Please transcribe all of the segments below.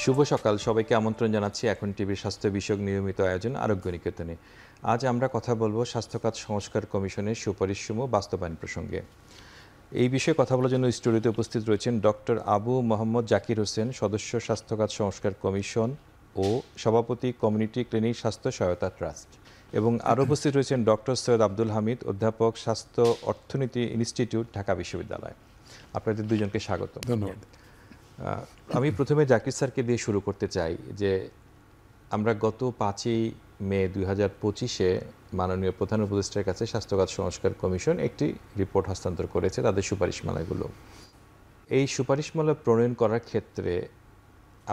শুভ সকাল, সবাইকে আমন্ত্রণ জানাচ্ছি এখন টিভির স্বাস্থ্য বিষয়ক নিয়মিত আয়োজন আরোগ্য নিকেতনে। আজ আমরা কথা বলবো স্বাস্থ্য খাত সংস্কার কমিশনের সুপারিশসমূহ বাস্তবায়ন প্রসঙ্গে। এই বিষয়ে কথা বলার জন্য স্টুডিওতে উপস্থিত রয়েছেন ডক্টর আবু মোহাম্মদ জাকির হোসেন, সদস্য স্বাস্থ্য খাত সংস্কার কমিশন ও সভাপতি কমিউনিটি ক্লিনিক স্বাস্থ্য সহায়তা ট্রাস্ট, এবং আরও উপস্থিত রয়েছেন ডক্টর সৈয়দ আব্দুল হামিদ, অধ্যাপক, স্বাস্থ্য অর্থনীতি ইনস্টিটিউট, ঢাকা বিশ্ববিদ্যালয়। আপনাদের দুজনকে স্বাগত। ধন্যবাদ। আমি প্রথমে জাকির স্যারকে দিয়ে শুরু করতে চাই যে আমরা গত 5ই মে 2025-এ মাননীয় প্রধান উপদেষ্টার কাছে স্বাস্থ্যখাত সংস্কার কমিশন একটি রিপোর্ট হস্তান্তর করেছে, তাদের সুপারিশমালাগুলো। এই সুপারিশমালা প্রণয়ন করার ক্ষেত্রে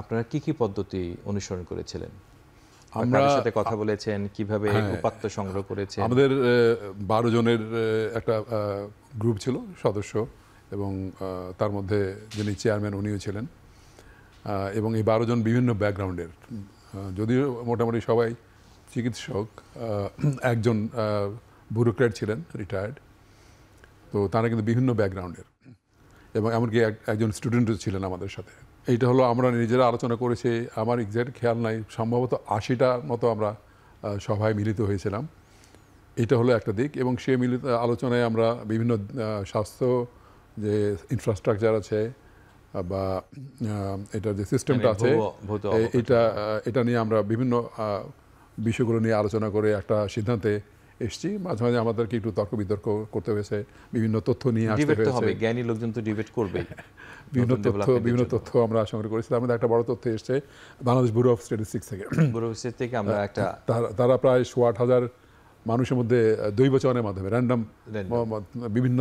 আপনারা কি কি পদ্ধতি অনুসরণ করেছিলেন? আমরা সাথে কথা বলেছেন, কিভাবে উপাত্ত সংগ্রহ করেছেন? আমাদের 12 জনের একটা গ্রুপ ছিল সদস্য, এবং তার মধ্যে যিনি চেয়ারম্যান উনিও ছিলেন, এবং এই 12 জন বিভিন্ন ব্যাকগ্রাউন্ডের, যদিও মোটামুটি সবাই চিকিৎসক, একজন ব্যুরোক্র্যাট ছিলেন রিটায়ার্ড, তো তারা কিন্তু বিভিন্ন ব্যাকগ্রাউন্ডের, এবং এমনকি একজন স্টুডেন্টও ছিলেন আমাদের সাথে। এইটা হলো আমরা নিজেরা আলোচনা করেছি, আমার এক্সাক্ট খেয়াল নাই, সম্ভবত 80টার মতো আমরা সভায় মিলিত হয়েছিলাম। এটা হলো একটা দিক, এবং সে মিলিত আলোচনায় আমরা বিভিন্ন স্বাস্থ্য যে ইনফ্রাস্ট্রাকচার আছে বা এটার যে সিস্টেমটা আছে এটা নিয়ে আমরা বিভিন্ন বিষয়গুলো নিয়ে আলোচনা করে একটা সিদ্ধান্তে এসেছি। মাঝে মাঝে আমাদেরকে একটু তর্ক বিতর্ক করতে হয়েছে, বিভিন্ন তথ্য নিয়ে আসতে হয়েছে। জ্ঞানী লোকজন তো ডিবেট করবে। বিভিন্ন তথ্য আমরা সংগ্রহ করেছি। আমাদের একটা বড় তথ্য এসছে বাংলাদেশ ব্যুরো অফ স্ট্যাটিস্টিক্স থেকে। আমরা একটা তারা প্রায় 8,000 মানুষের মধ্যে দৈবচনের মাধ্যমে র্যান্ডম বিভিন্ন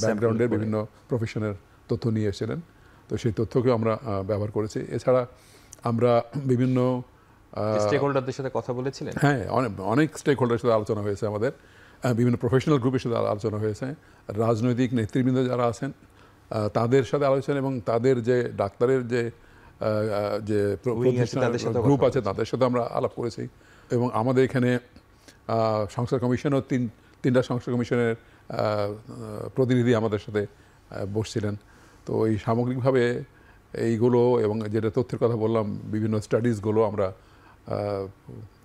ব্যাকগ্রাউন্ডের বিভিন্ন প্রফেশনের তথ্য নিয়ে এসেছিলেন। তো সেই তথ্যকে আমরা ব্যবহার করেছি। এছাড়া আমরা বিভিন্ন স্টেক হোল্ডারদের সাথে কথা বলেছিলেন। হ্যাঁ, অনেক স্টেক হোল্ডারের সাথে আলোচনা হয়েছে আমাদের, বিভিন্ন প্রফেশনাল গ্রুপের সাথে আলোচনা হয়েছে, রাজনৈতিক নেতৃবৃন্দ যারা আছেন তাদের সাথে আলোচনা, এবং তাদের যে ডাক্তারের যে গ্রুপ আছে তাদের সাথে আমরা আলাপ করেছি। এবং আমাদের এখানে সংস্কার কমিশনও তিনটা সংস্কার কমিশনের প্রতিনিধি আমাদের সাথে বসছিলেন। তো এই সামগ্রিকভাবে এইগুলো, এবং যেটা তথ্যের কথা বললাম, বিভিন্ন স্টাডিজগুলো আমরা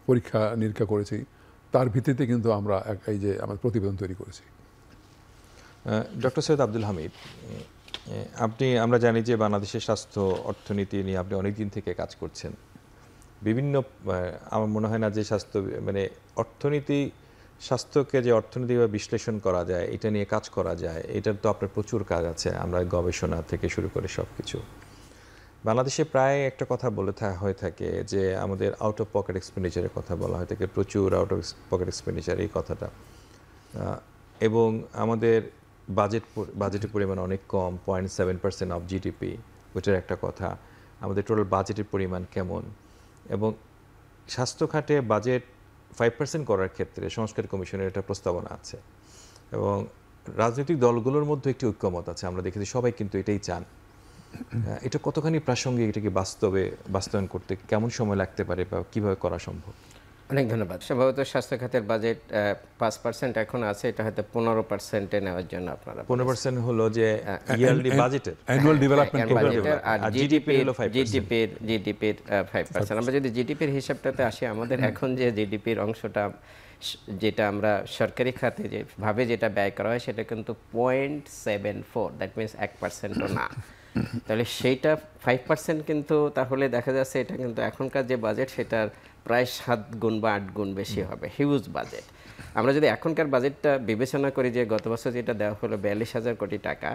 পরীক্ষা নিরীক্ষা করেছি, তার ভিত্তিতে কিন্তু আমরা এই যে আমাদের প্রতিবেদন তৈরি করেছি। ডক্টর সৈয়দ আব্দুল হামিদ, আমরা জানি যে বাংলাদেশের স্বাস্থ্য অর্থনীতি নিয়ে আপনি অনেকদিন থেকে কাজ করছেন। বিভিন্ন, আমার মনে হয় না যে অর্থনীতি, স্বাস্থ্যকে যে অর্থনীতিভাবে বিশ্লেষণ করা যায়, এটা নিয়ে কাজ করা যায়, এটার তো আপনার প্রচুর কাজ আছে। আমরা গবেষণা থেকে শুরু করে সব কিছু। বাংলাদেশে প্রায় একটা কথা হয়ে থাকে যে আমাদের আউট অফ পকেট এক্সপেন্ডিচারের কথা বলা হয়ে থাকে, প্রচুর আউট অফ পকেট এক্সপেন্ডিচার এই কথাটা, এবং আমাদের বাজেটের পরিমাণ অনেক কম, 0.7% অফ জিডিপি, ওইটার একটা কথা। আমাদের টোটাল বাজেটের পরিমাণ কেমন, এবং স্বাস্থ্য খাতে বাজেট 5% করার ক্ষেত্রে সংস্কার কমিশনের একটা প্রস্তাবনা আছে, এবং রাজনৈতিক দলগুলোর মধ্যে একটি ঐক্যমত আছে। আমরা দেখেছি সবাই কিন্তু এটাই চান। এটা কতখানি প্রাসঙ্গিক, এটাকে বাস্তবায়ন করতে কেমন সময় লাগতে পারে বা কিভাবে করা সম্ভব? অনেক ধন্যবাদ। সম্ভবত স্বাস্থ্য খাতের বাজেট 5% এখন আছে, এটা হয়তো 15% নেওয়ার জন্য আপনারা 15% হলো যে ইয়ারলি বাজেটের অ্যানুয়াল ডেভেলপমেন্ট, আর জিডিপির 5%। আমরা যদি জিডিপির হিসাবটাতে আসি, আমাদের এখন যে জিডিপির অংশটা যেটা আমরা সরকারি খাতে যেভাবে যেটা ব্যয় করা হয় সেটা কিন্তু 0.74, দ্যাট মিনস 1%ও না। তাহলে সেইটা 5% কিন্তু, তাহলে দেখা যাচ্ছে এটা কিন্তু এখনকার যে বাজেট সেটার প্রায় 7 গুণ বা 8 গুণ বেশি হবে, হিউজ বাজেট। আমরা যদি এখনকার বাজেটটা বিবেচনা করি যে গত বছর যেটা দেওয়া হলো 42,000 কোটি টাকা,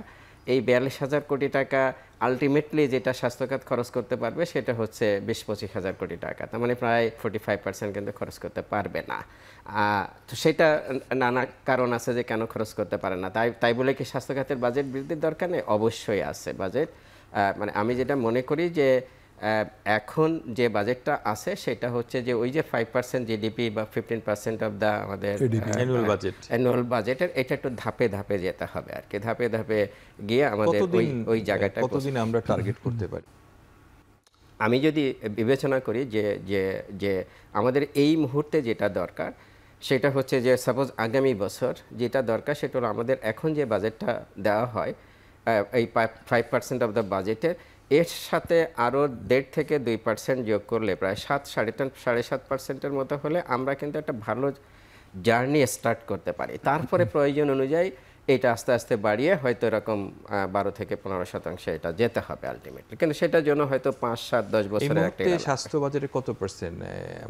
এই 42,000 কোটি টাকা আলটিমেটলি যেটা স্বাস্থ্যখাত খরচ করতে পারবে সেটা হচ্ছে 20-25,000 কোটি টাকা। তার মানে প্রায় 45% কিন্তু খরচ করতে পারবে না। তো সেটা নানা কারণ আছে যে কেন খরচ করতে পারে না। তাই বলে কি স্বাস্থ্যখাতের বাজেট বৃদ্ধির দরকার নেই? অবশ্যই আছে বাজেট। আমি যেটা মনে করি যে এখন যে বাজেটটা আছে সেটা হচ্ছে যে ওই যে 5% জিডিপি বা 15% অফ দ্য আমাদের অ্যানুয়াল বাজেটের, এটা একটু ধাপে ধাপে যেতে হবে আর কি। ধাপে ধাপে গিয়ে আমাদের ওই জায়গাটা কতদিন আমরা টার্গেট করতে পারি? আমি যদি বিবেচনা করি যে আমাদের এই মুহূর্তে যেটা দরকার সেটা হচ্ছে যে সাপোজ আগামী বছর যেটা দরকার সেটা হলো আমাদের এখন যে বাজেটটা দেওয়া হয় এই 5% অফ দ্য বাজেটের এর সাথে আরও 1.5 থেকে 2% যোগ করলে প্রায় 7.5% মতো হলে আমরা কিন্তু একটা ভালো জার্নি স্টার্ট করতে পারি। তারপরে প্রয়োজন অনুযায়ী এটা আস্তে আস্তে বাড়িয়ে হয়তো এরকম 12 থেকে 15% এটা যেতে হবে আলটিমেটলি, কিন্তু সেটার জন্য হয়তো 5, 7, 10 এই বছরের একটা মুহূর্তে স্বাস্থ্য বাজেটের কত পার্সেন্ট,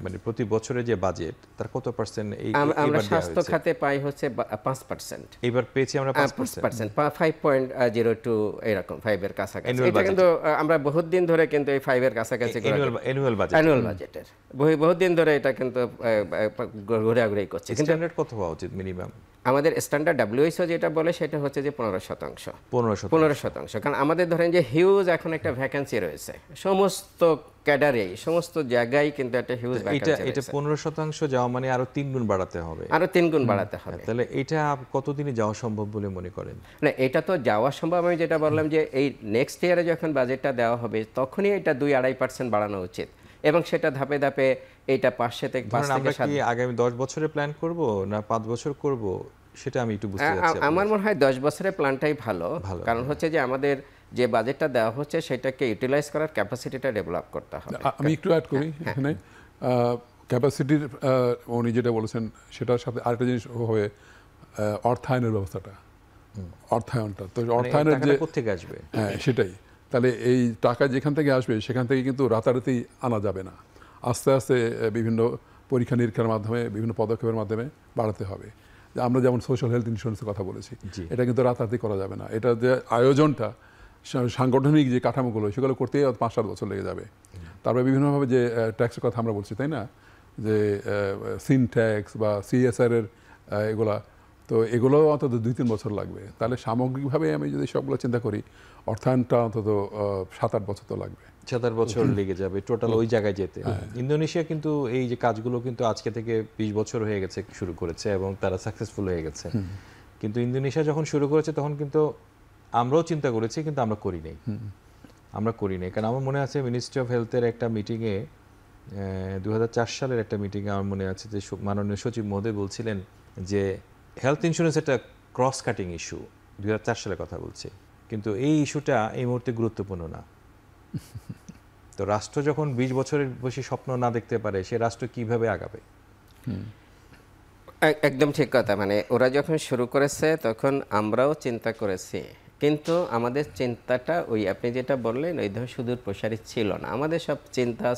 মানে প্রতি বছরে যে বাজেট তার কত পার্সেন্ট এই আমরা এবার দেওয়া স্বাস্থ্য হয়েছে? খাতে পাই হচ্ছে 5%। এবার পেয়েছি আমরা 5%। 5.02 এরকম 5 এর কাছাকাছি। Annual এটা কিন্তু আমরা বহুত দিন ধরে কিন্তু এই 5 এর কাছাকাছি অ্যানুয়াল বাজেট, অ্যানুয়াল বাজেটের বহুত দিন ধরে এটা কিন্তু ঘোরাঘুরি করছে। কিন্তু স্ট্যান্ডার্ড কত হওয়া উচিত মিনিমাম? আমাদের স্ট্যান্ডার্ড WHO যেটা বলে সেটা হচ্ছে যে 15%। 15%, কারণ আমাদের ধরেন যে হিউজ এখন একটা ভ্যাকেন্সি রয়েছে সমস্ত ক্যাডারেই, সমস্ত জায়গায় কিন্তু একটা হিউজ এটা ভ্যাকেন্সি এটা রয়েছে। 15% যাওয়া মানে আরো 3 গুণ বাড়াতে হবে। আরো 3 গুণ বাড়াতে হবে। তাহলে এটা কতদিনে যাওয়া সম্ভব বলে মনে করেন? না, এটা তো যাওয়া সম্ভব। আমি যেটা বললাম যে এই নেক্সট ইয়ারে যখন বাজেটটা দেওয়া হবে তখনই এটা 2-2.5% বাড়ানো উচিত, এবং সেটা ধাপে ধাপে এইটা 5 থেকে আমরা 7। কি আগামী 10 বছরে প্ল্যান করব না 5 বছর করব, সেটা আমি একটু বুঝতে চাচ্ছি। আমার মনে হয় 10 বছরের প্ল্যানটাই ভালো, কারণ হচ্ছে যে আমাদের যে বাজেটটা দেওয়া হচ্ছে সেটাকে ইউটিলাইজ করার ক্যাপাসিটিটা ডেভেলপ করতে হবে। আমি একটু অ্যাড করি এখানে, ক্যাপাসিটির উনি যেটা বলেছেন সেটার সাথে আরেকটা জিনিস হবে অর্থায়নের ব্যবস্থাটা, অর্থায়নটা। তো অর্থায়নের যে কোত্থেকে আসবে, হ্যাঁ সেটাই। তাহলে এই টাকা যেখান থেকে আসবে সেখান থেকে কিন্তু রাতারাতি আনা যাবে না, আস্তে আস্তে বিভিন্ন পরীক্ষা নিরীক্ষার মাধ্যমে, বিভিন্ন পদক্ষেপের মাধ্যমে বাড়াতে হবে। আমরা যেমন সোশ্যাল হেলথ ইন্স্যুরেন্সের কথা বলেছি, এটা কিন্তু রাতারাতি করা যাবে না। এটা যে আয়োজনটা, সাংগঠনিক যে কাঠামোগুলো, সেগুলো করতেই 5-7 বছর লেগে যাবে। তারপরে বিভিন্নভাবে যে ট্যাক্সের কথা আমরা বলছি, তাই না, যে সিন ট্যাক্স বা CSR এর এগুলা, তো এগুলো অন্তত 2-3 বছর লাগবে। তাহলে সামগ্রিকভাবে আমি যদি সবগুলো চিন্তা করি, অর্থায়নটা অন্তত 7-8 বছর তো লাগবে। 7-8 বছর লেগে যাবে টোটাল ওই জায়গায় যেতে। ইন্দোনেশিয়া কিন্তু এই যে কাজগুলো কিন্তু আজকে থেকে 20 বছর হয়ে গেছে শুরু করেছে, এবং তারা সাকসেসফুল হয়ে গেছে। কিন্তু ইন্দোনেশিয়া যখন শুরু করেছে তখন কিন্তু আমরাও চিন্তা করেছি, কিন্তু আমরা করি নাই। কারণ আমার মনে আছে মিনিস্ট্রি অফ হেলথের একটা মিটিংয়ে 2004 সালের একটা মিটিংয়ে আমার মনে আছে যে মাননীয় সচিব মহোদয় বলছিলেন যে হেলথ ইন্স্যুরেন্স একটা ক্রস কাটিং ইস্যু, 2004 সালের কথা বলছি, কিন্তু এই ইস্যুটা এই মুহূর্তে গুরুত্বপূর্ণ না। তো রাষ্ট্র যখন 20 বছরের বেশি স্বপ্ন না দেখতে পারে, সে রাষ্ট্র কিভাবে আগাবে? একদম ঠিক কথা। মানে ওরা যখন শুরু করেছে তখন আমরাও চিন্তা করেছি, কিন্তু আমাদের চিন্তাটা ওই আপনি যেটা বললেন ওই ধরনের সুদূর প্রসারী ছিল না। আমাদের সব চিন্তা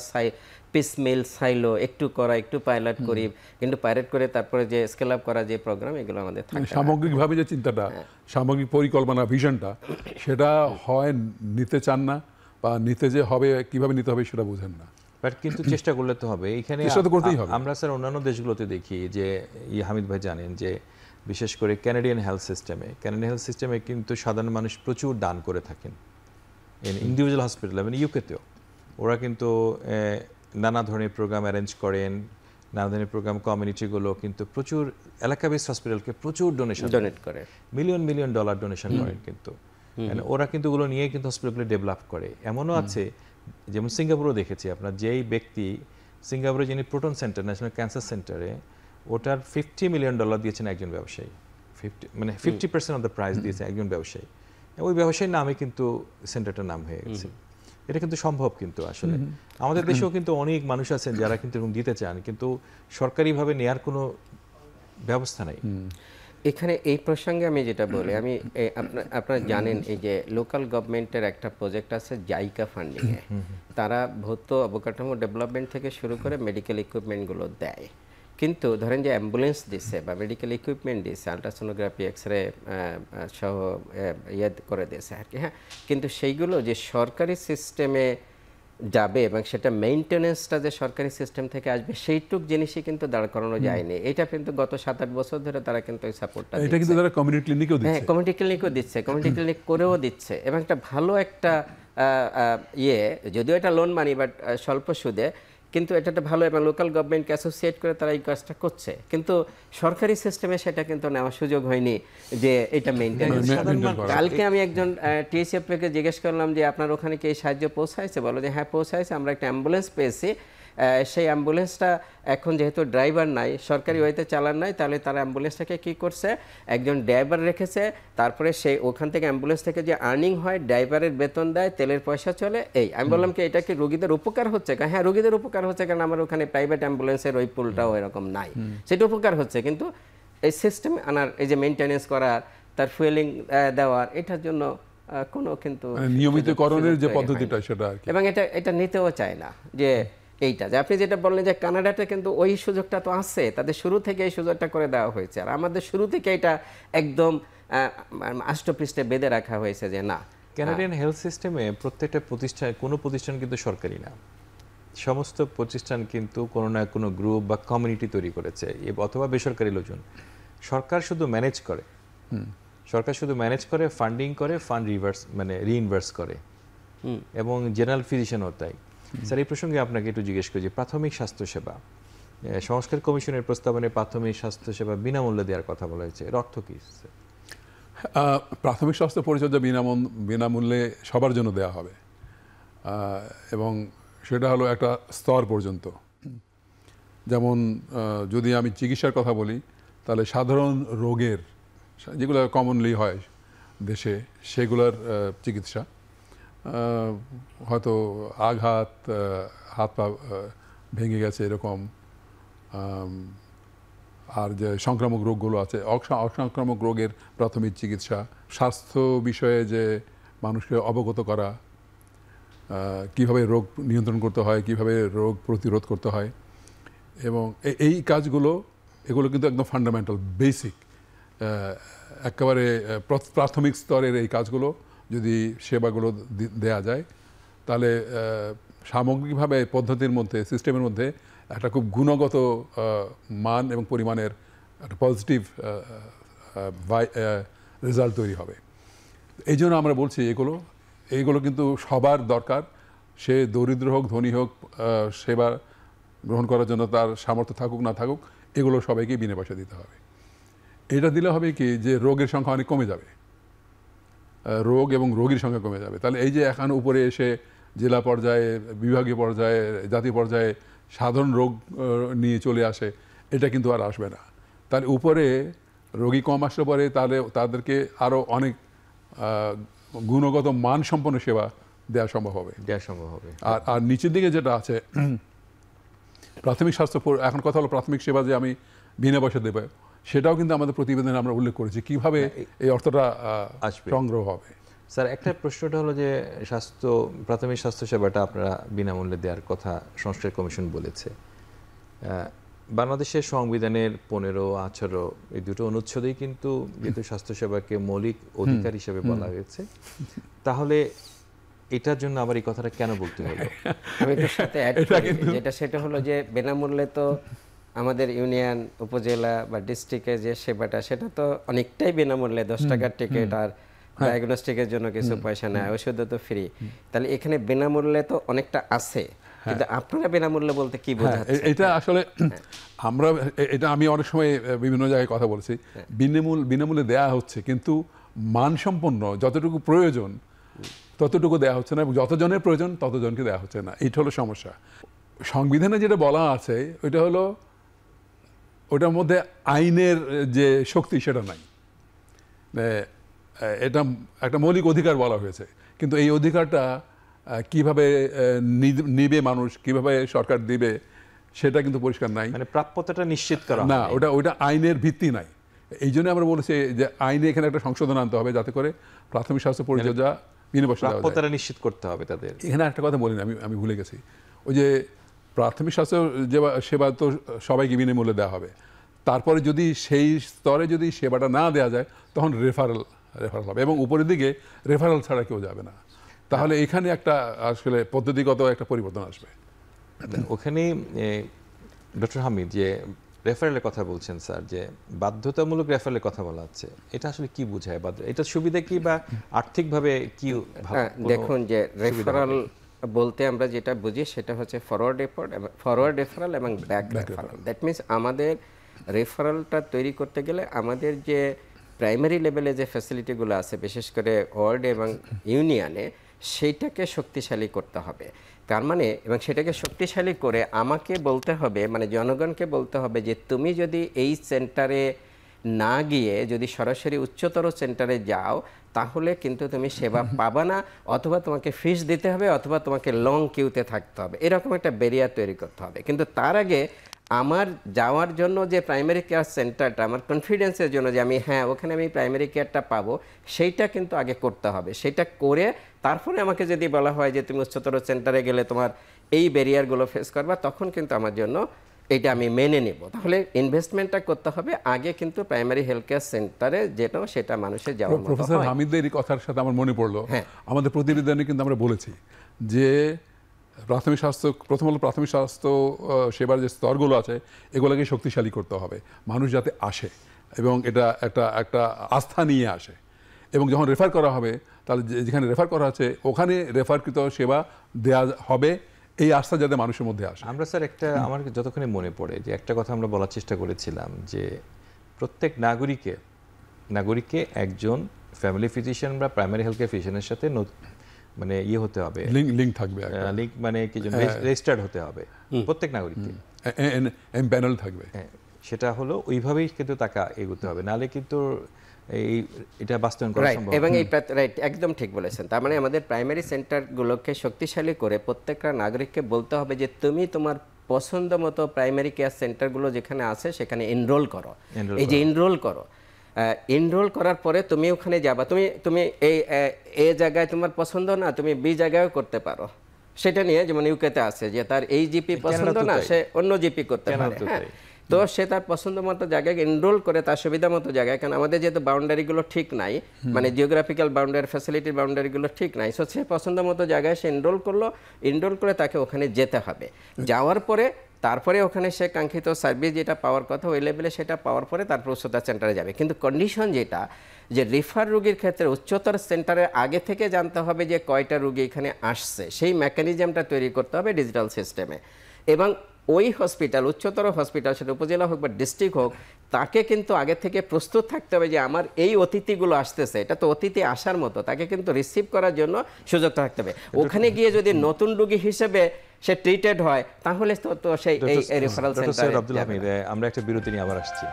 পিসমেল সাইলো, একটু করা, একটু পাইলট করি, কিন্তু পাইলট করে তারপরে যে স্কেল আপ করা যে প্রোগ্রাম, এগুলো আমাদের থাকে না। সামগ্রিকভাবে যে চিন্তাটা, সামগ্রিক পরিকল্পনা, ভিশনটা, সেটা হয় নিতে চান না, বা নিতে যে হবে কিভাবে নিতে হবে সেটা বুঝেন না। বাট কিন্তু চেষ্টা করলে তো হবে। এখানে চেষ্টা তো করতেই হবে। আমরা স্যার অন্যান্য দেশগুলোতে দেখি যে হামিদ ভাই জানেন যে বিশেষ করে ক্যানাডিয়ান হেলথ সিস্টেমে কিন্তু সাধারণ মানুষ প্রচুর দান করে থাকেন। ইন্ডিভিজুয়াল হসপিটাল এবং ইউকেতেও ওরা কিন্তু নানা ধরনের প্রোগ্রাম অ্যারেঞ্জ করেন, নানা ধরনের প্রোগ্রাম, কমিউনিটিগুলো কিন্তু প্রচুর এলাকা বেসড হসপিটালকে প্রচুর ডোনেট করে, মিলিয়ন ডলার ডোনেশন করেন। কিন্তু ওরা কিন্তু ওগুলো নিয়ে কিন্তু হসপিটালগুলো ডেভেলপ করে। এমনও আছে, যেমন সিঙ্গাপুরও দেখেছি আপনার, যেই ব্যক্তি সিঙ্গাপুরে যিনি প্রোটন সেন্টার, ন্যাশনাল ক্যান্সার সেন্টারে, ওটার $50 মিলিয়ন দিয়েছেন একজন ব্যবসায়ী। 50% অফ দ্য প্রাইস দিয়েছে একজন ব্যবসায়ী। ওই ব্যবসায়ীর নামে কিন্তু সেন্টারটার নাম হয়ে গেছে। এটা কিন্তু সম্ভব। কিন্তু আসলে আমাদের দেশেও কিন্তু অনেক মানুষ আছেন যারা কিন্তু এরকম দিতে চান, কিন্তু সরকারিভাবে নেয়ার কোনো ব্যবস্থা নাই। এখানে এই প্রসঙ্গে আমি যেটা বলি, আমি আপনারা জানেন এই যে লোকাল গভর্নমেন্টের একটা প্রজেক্ট আছে জাইকা ফান্ডিংয়ে, তারা ভৌত অবকাঠামো ডেভেলপমেন্ট থেকে শুরু করে মেডিকেল ইকুইপমেন্টগুলো দেয়। কিন্তু ধরেন যে অ্যাম্বুলেন্স দিচ্ছে বা মেডিকেল ইকুইপমেন্ট দিচ্ছে, আলট্রাসোনোগ্রাফি, এক্সরে সহ ইয়ে করে দিয়েছে আর কি, হ্যাঁ, কিন্তু সেইগুলো যে সরকারি সিস্টেমে যাবে এবং সেটা মেইনটেনেন্সটা যে সরকারি সিস্টেম থেকে আসবে, সেইটুক জিনিসই কিন্তু দাঁড় করানো যায়নি। এটা কিন্তু গত 7-8 বছর ধরে তারা কিন্তু এই সাপোর্টটা দিচ্ছে। এটা কিন্তু তারা কমিউনিটি ক্লিনিকও দিচ্ছে। হ্যাঁ, কমিউনিটি ক্লিনিকও দিচ্ছে, কমিউনিটি ক্লিনিক করেও দিচ্ছে, এবং একটা ভালো একটা যদিও এটা লোন মানি বাট স্বল্প সুদে, কিন্তু এটা একটা ভালো, এবং লোকাল গভর্নমেন্টকে অ্যাসোসিয়েট করে তারা এই কাজটা করছে। কিন্তু সরকারি সিস্টেমে সেটা কিন্তু নেওয়ার সুযোগ হয়নি যে এটা মেইনটেন। কালকে আমি একজন TSF থেকে জিজ্ঞেস করলাম যে আপনার ওখানে কি এই সাহায্য পৌঁছাইছে? বলো যে হ্যাঁ পৌঁছাইছে, আমরা একটা অ্যাম্বুলেন্স পেয়েছি, সেই অ্যাম্বুলেন্সটা এখন যেহেতু ড্রাইভার নাই, সরকারি ওয়েতে চালান নাই, তাহলে তারা অ্যাম্বুলেন্সটাকে কি করছে, একজন ড্রাইভার রেখেছে, তারপরে সেই ওখান থেকে অ্যাম্বুলেন্স থেকে যে আর্নিং হয় ড্রাইভারের বেতন দেয়, তেলের পয়সা চলে। এই আমি বললাম কি এটা কি রোগীদের উপকার হচ্ছে? হ্যাঁ রোগীদের উপকার হচ্ছে, কারণ আমার ওখানে প্রাইভেট অ্যাম্বুলেন্সের ওই পুলটাও এরকম নাই, সেটা উপকার হচ্ছে। কিন্তু এই সিস্টেম আনার, এই যে মেনটেনেন্স করার, তার ফুয়েলিং দেওয়ার, এটার জন্য কোনো কিন্তু নিয়মিতকরণের যে পদ্ধতিটা সেটা আর কি। এবং এটা নিতেও চায় না যে এইটা যে আপনি যেটা বললেন যে কানাডাতে কিন্তু ওই সুযোগটা তো আছে, তাদের শুরু থেকে এই সুযোগটা করে দেওয়া হয়েছে। আর আমাদের শুরু থেকে এটা একদম আষ্টপৃষ্ঠে বেঁধে রাখা হয়েছে যে না। কানাডিয়ান হেলথ সিস্টেমে প্রত্যেকটা প্রতিষ্ঠান, কোনো প্রতিষ্ঠান কিন্তু সরকারি না, সমস্ত প্রতিষ্ঠান কিন্তু কোনো না কোনো গ্রুপ বা কমিউনিটি তৈরি করেছে, অথবা বেসরকারি লোকজন। সরকার শুধু ম্যানেজ করে, সরকার শুধু ম্যানেজ করে, ফান্ডিং করে, ফান্ড রিভার্স মানে রিইনভার্স করে, এবং জেনারেল ফিজিশিয়ানও তাই। স্যার এই প্রসঙ্গে আপনাকে একটু জিজ্ঞেস করি যে প্রাথমিক স্বাস্থ্যসেবা সংস্কার কমিশনের প্রস্তাবনায় প্রাথমিক স্বাস্থ্যসেবা বিনামূল্যে দেওয়ার কথা বলা হয়েছে, এর অর্থ কী? প্রাথমিক স্বাস্থ্য পরিচর্যা বিনামূল্যে সবার জন্য দেওয়া হবে, এবং সেটা হলো একটা স্তর পর্যন্ত। যেমন যদি আমি চিকিৎসার কথা বলি, তাহলে সাধারণ রোগের যেগুলো কমনলি হয় দেশে, সেগুলোর চিকিৎসা, হয়তো আঘাত, হাত পা ভেঙে গেছে এরকম, আর যে সংক্রামক রোগগুলো আছে, অসংক্রামক রোগের প্রাথমিক চিকিৎসা, স্বাস্থ্য বিষয়ে যে মানুষকে অবগত করা, কিভাবে রোগ নিয়ন্ত্রণ করতে হয়, কিভাবে রোগ প্রতিরোধ করতে হয়, এবং এই কাজগুলো, এগুলো কিন্তু একদম ফান্ডামেন্টাল বেসিক, একেবারে প্রাথমিক স্তরের এই কাজগুলো যদি সেবাগুলো দেয়া যায়, তাহলে সামগ্রিকভাবে পদ্ধতির মধ্যে, সিস্টেমের মধ্যে একটা খুব গুণগত মান এবং পরিমাণের একটা পজিটিভ রেজাল্ট তৈরি হবে। এই জন্য আমরা বলছি এইগুলো কিন্তু সবার দরকার, সে দরিদ্র হোক ধনী হোক, সেবা গ্রহণ করার জন্য তার সামর্থ্য থাকুক না থাকুক, এগুলো সবাইকে বিনা পয়সা দিতে হবে। এটা দিলে হবে কি যে রোগের সংখ্যা অনেক কমে যাবে, রোগ এবং রোগীর সংখ্যা কমে যাবে। তাহলে এই যে এখন উপরে এসে জেলা পর্যায়ে, বিভাগীয় পর্যায়ে, জাতীয় পর্যায়ে সাধারণ রোগ নিয়ে চলে আসে, এটা কিন্তু আর আসবে না। তাহলে উপরে রোগী কম আসলে পরে তাহলে তাদেরকে আরও অনেক গুণগত মানসম্পন্ন সেবা দেওয়া সম্ভব হবে। আর নিচের দিকে যেটা আছে প্রাথমিক স্বাস্থ্য, এখন কথা হলো প্রাথমিক সেবা যে আমি বিনা পয়সা দেবো, সেটাও কিন্তু আমাদের প্রতিবেদনে আমরা উল্লেখ করেছি কিভাবে এই অর্থটা সংগ্রহ হবে। স্যার একটা প্রশ্নটা হলো যে প্রাথমিক স্বাস্থ্য সেবাটা আপনারা বিনামূল্যে দেওয়ার কথা সংস্কার কমিশন বলেছে। বাংলাদেশের সংবিধানের 15, 18 এই দুটো অনুচ্ছেদেই কিন্তু যেহেতু স্বাস্থ্যসেবাকে মৌলিক অধিকার হিসেবে বলা হয়েছে, তাহলে এটার জন্য আবার এই কথাটা কেন বলতে হলো? আমি এটার সাথে অ্যাড করি, সেটা হলো যে বিনামূল্যে তো আমাদের ইউনিয়ন, উপজেলা বা ডিস্ট্রিক্টে যে সেবাটা, সেটা তো অনেকটাই বিনামূল্যে, 10 টাকার টিকিট, আর ডায়াগনস্টিকের জন্য কিছু পয়সা নেয়, ওষুধও তো ফ্রি। তাহলে এখানে বিনামূল্যে তো অনেকটা আছে, কিন্তু আপনারা বিনামূল্যে বলতে কি বোঝাচ্ছেন? এটা আসলে এটা আমি অনেক সময় বিভিন্ন জায়গায় কথা বলছি, বিনামূল্যে দেয়া হচ্ছে, কিন্তু মানসম্পন্ন যতটুকু প্রয়োজন ততটুকু দেওয়া হচ্ছে না, এবং যতজনের প্রয়োজন ততজনকে দেওয়া হচ্ছে না। এইটা হলো সমস্যা। সংবিধানে যেটা বলা আছে ওইটা হলো, ওটার মধ্যে আইনের যে শক্তি সেটা নাই, এটা একটা মৌলিক অধিকার বলা হয়েছে, কিন্তু এই অধিকারটা কিভাবে নিবে মানুষ, কিভাবে সরকার দিবে, সেটা কিন্তু পরিষ্কার নাই, মানে প্রাপ্যতাটা নিশ্চিত করা না, ওটা আইনের ভিত্তি নাই। এই জন্য আমরা বলেছি যে আইনে এখানে একটা সংশোধন আনতে হবে, যাতে করে প্রাথমিক স্বাস্থ্য পরিচর্যা প্রাপ্যতাটা নিশ্চিত করতে হবে তাদের। এখানে একটা কথা বলিনি, আমি ভুলে গেছি। ওই যে প্রাথমিক স্বাস্থ্য সেবা তো সবাইকে বিনামূল্যে দেওয়া হবে, তারপরে যদি সেই স্তরে যদি সেবাটা না দেওয়া যায়, তখন রেফারেল হবে, এবং উপরের দিকে রেফারেল ছাড়া কেউ যাবে না। তাহলে এখানে একটা আসলে পদ্ধতিগত একটা পরিবর্তন আসবে। ওখানে ডক্টর হামিদ যে রেফারেলের কথা বলছেন স্যার, যে বাধ্যতামূলক রেফারেলের কথা বলা হচ্ছে, এটা আসলে কি বোঝায়? এটা সুবিধা কি বা আর্থিকভাবে কি? দেখুন, যে রেফারেল বলতে আমরা যেটা বুঝি সেটা হচ্ছে ফরওয়ার্ড রেফারেল এবং ব্যাক রেফারেল। দ্যাট মিনস আমাদের রেফারেলটা তৈরি করতে গেলে আমাদের যে প্রাইমারি লেভেলে যে ফ্যাসিলিটিগুলো আছে, বিশেষ করে ওয়ার্ড এবং ইউনিয়নে, সেইটাকে শক্তিশালী করতে হবে। তার মানে এবং সেটাকে শক্তিশালী করে আমাকে বলতে হবে, মানে জনগণকে বলতে হবে যে তুমি যদি এই সেন্টারে না গিয়ে যদি সরাসরি উচ্চতর সেন্টারে যাও তাহলে কিন্তু তুমি সেবা পাবা না, অথবা তোমাকে ফিস দিতে হবে, অথবা তোমাকে লং কিউতে থাকতে হবে। এরকম একটা ব্যারিয়ার তৈরি করতে হবে। কিন্তু তার আগে আমার যাওয়ার জন্য যে প্রাইমারি কেয়ার সেন্টারটা, আমার কনফিডেন্সের জন্য যে আমি হ্যাঁ ওখানে আমি প্রাইমারি কেয়ারটা পাবো, সেইটা কিন্তু আগে করতে হবে। সেটা করে তারপরে আমাকে যদি বলা হয় যে তুমি উচ্চতর সেন্টারে গেলে তোমার এই ব্যারিয়ারগুলো ফেস করবা, তখন কিন্তু আমার জন্য এটা আমি মেনে নেব। তাহলে ইনভেস্টমেন্টটা করতে হবে আগে, কিন্তু প্রাইমারি হেলথ কেয়ার সেন্টারে যেটা সেটা মানুষের যাওয়ার মতো প্রফেসর হয়। হামিদের এই কথার সাথে আমার মনে পড়লো, হ্যাঁ। আমাদের প্রতিবেদনে কিন্তু আমরা বলেছি যে প্রাথমিক স্বাস্থ্য, প্রথম হলো প্রাথমিক স্বাস্থ্য সেবার যে স্তরগুলো আছে এগুলোকে শক্তিশালী করতে হবে, মানুষ যাতে আসে এবং এটা একটা একটা আস্থা নিয়ে আসে, এবং যখন রেফার করা হবে তাহলে যেখানে রেফার করা আছে ওখানে রেফারকৃত সেবা দেয়া হবে, এই আস্থা যাতে মানুষের মধ্যে আসে। আমরা স্যার একটা আমার যতক্ষণে মনে পড়ে যে একটা কথা আমরা বলার চেষ্টা করেছিলাম যে প্রত্যেক নাগরিককে একজন ফ্যামিলি ফিজিশিয়ান বা প্রাইমারি হেলথ কেয়ার ফিজিশিয়ানের সাথে মানে ইয়ে হতে হবে, লিঙ্ক থাকবে, লিঙ্ক মানে কি রেজিস্টার্ড হতে হবে প্রত্যেক নাগরিককে, প্যানেল থাকবে। হ্যাঁ, সেটা হলো ওইভাবেই কিন্তু তাকে এগোতে হবে, নাহলে কিন্তু এটা বাস্তবায়ন করা সম্ভব। এবং এই রাইট, একদম ঠিক বলেছেন। তার মানে আমাদের প্রাইমারি সেন্টারগুলোকে শক্তিশালী করে প্রত্যেকটা নাগরিককে বলতে হবে যে তুমি তোমার পছন্দ মতো প্রাইমারি কেয়ার সেন্টারগুলো যেখানে আছে সেখানে এনরোল করো। এই যে এনরোল করো, এনরোল করার পরে তুমি ওখানে যাবা, তুমি এই জায়গায় তোমার পছন্দ না, তুমি বি জায়গায়ও করতে পারো। সেটা নিয়ে যেমন ইউকেতে আছে যে তার এই জিপি পছন্দ না, সে অন্য জিপি করতে পারে। হ্যাঁ, তো সে তার পছন্দ মতো জায়গায় এনরোল করে তার সুবিধা মতো জায়গায়, কারণ আমাদের যেহেতু বাউন্ডারিগুলো ঠিক নাই, মানে জিওগ্রাফিক্যাল বাউন্ডারি, ফ্যাসিলিটির বাউন্ডারিগুলো ঠিক নাই, সো সে পছন্দ মতো জায়গায় সে এনরোল করলো। এনরোল করে তাকে ওখানে যেতে হবে। যাওয়ার পরে তারপরে ওখানে সে কাঙ্ক্ষিত সার্ভিস যেটা পাওয়ার কথা ওই লেভেলে সেটা পাওয়ার পরে তারপর উচ্চতর সেন্টারে যাবে। কিন্তু কন্ডিশন যেটা, যে রিফার রোগীর ক্ষেত্রে উচ্চতর সেন্টারে আগে থেকে জানতে হবে যে কয়টা রোগী এখানে আসছে, সেই মেকানিজমটা তৈরি করতে হবে ডিজিটাল সিস্টেমে। এবং ওই হসপিটাল, উচ্চতর হসপিটাল, সেটা উপজেলা হোক বা ডিস্ট্রিক্ট হোক, তাকে কিন্তু আগে থেকে প্রস্তুত থাকতে হবে যে আমার এই অতিথিগুলো আসতেছে, এটা তো অতিথি আসার মতো, তাকে কিন্তু রিসিভ করার জন্য সুযোগ থাকতে হবে। ওখানে গিয়ে যদি নতুন রোগী হিসেবে সে ট্রিটেড হয় তাহলে তো সেই এই রেফারেল সেন্টারে। আব্দুল হামিদ, আমরা একটা বিরতি নিয়ে আবার আসছি।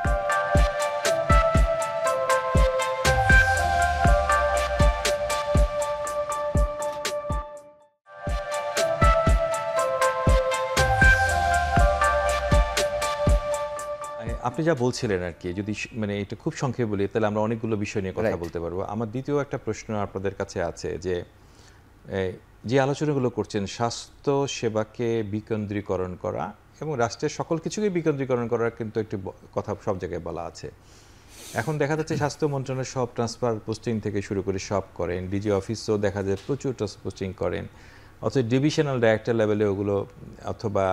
আপনি যা বলছিলেন আর কি, যদি মানে এটা খুব সংক্ষেপে বলি তাহলে আমরা অনেকগুলো বিষয় নিয়ে কথা বলতে পারবো। আমার দ্বিতীয় একটা প্রশ্ন আপনাদের কাছে আছে যে আলোচনাগুলো করছেন স্বাস্থ্য সেবাকে বিকেন্দ্রীকরণ করা এবং রাষ্ট্রের সকল কিছুকে বিকেন্দ্রীকরণ করার কিন্তু একটি কথা সব জায়গায় বলা আছে। এখন দেখা যাচ্ছে স্বাস্থ্য মন্ত্রণালয় সব ট্রান্সফার পোস্টিং থেকে শুরু করে সব করেন, ডিজি অফিসও দেখা যায় প্রচুর ট্রান্সফার পোস্টিং করেন, অথবা ডিভিশনাল ডাইরেক্টর লেভেলে ওগুলো, অথবা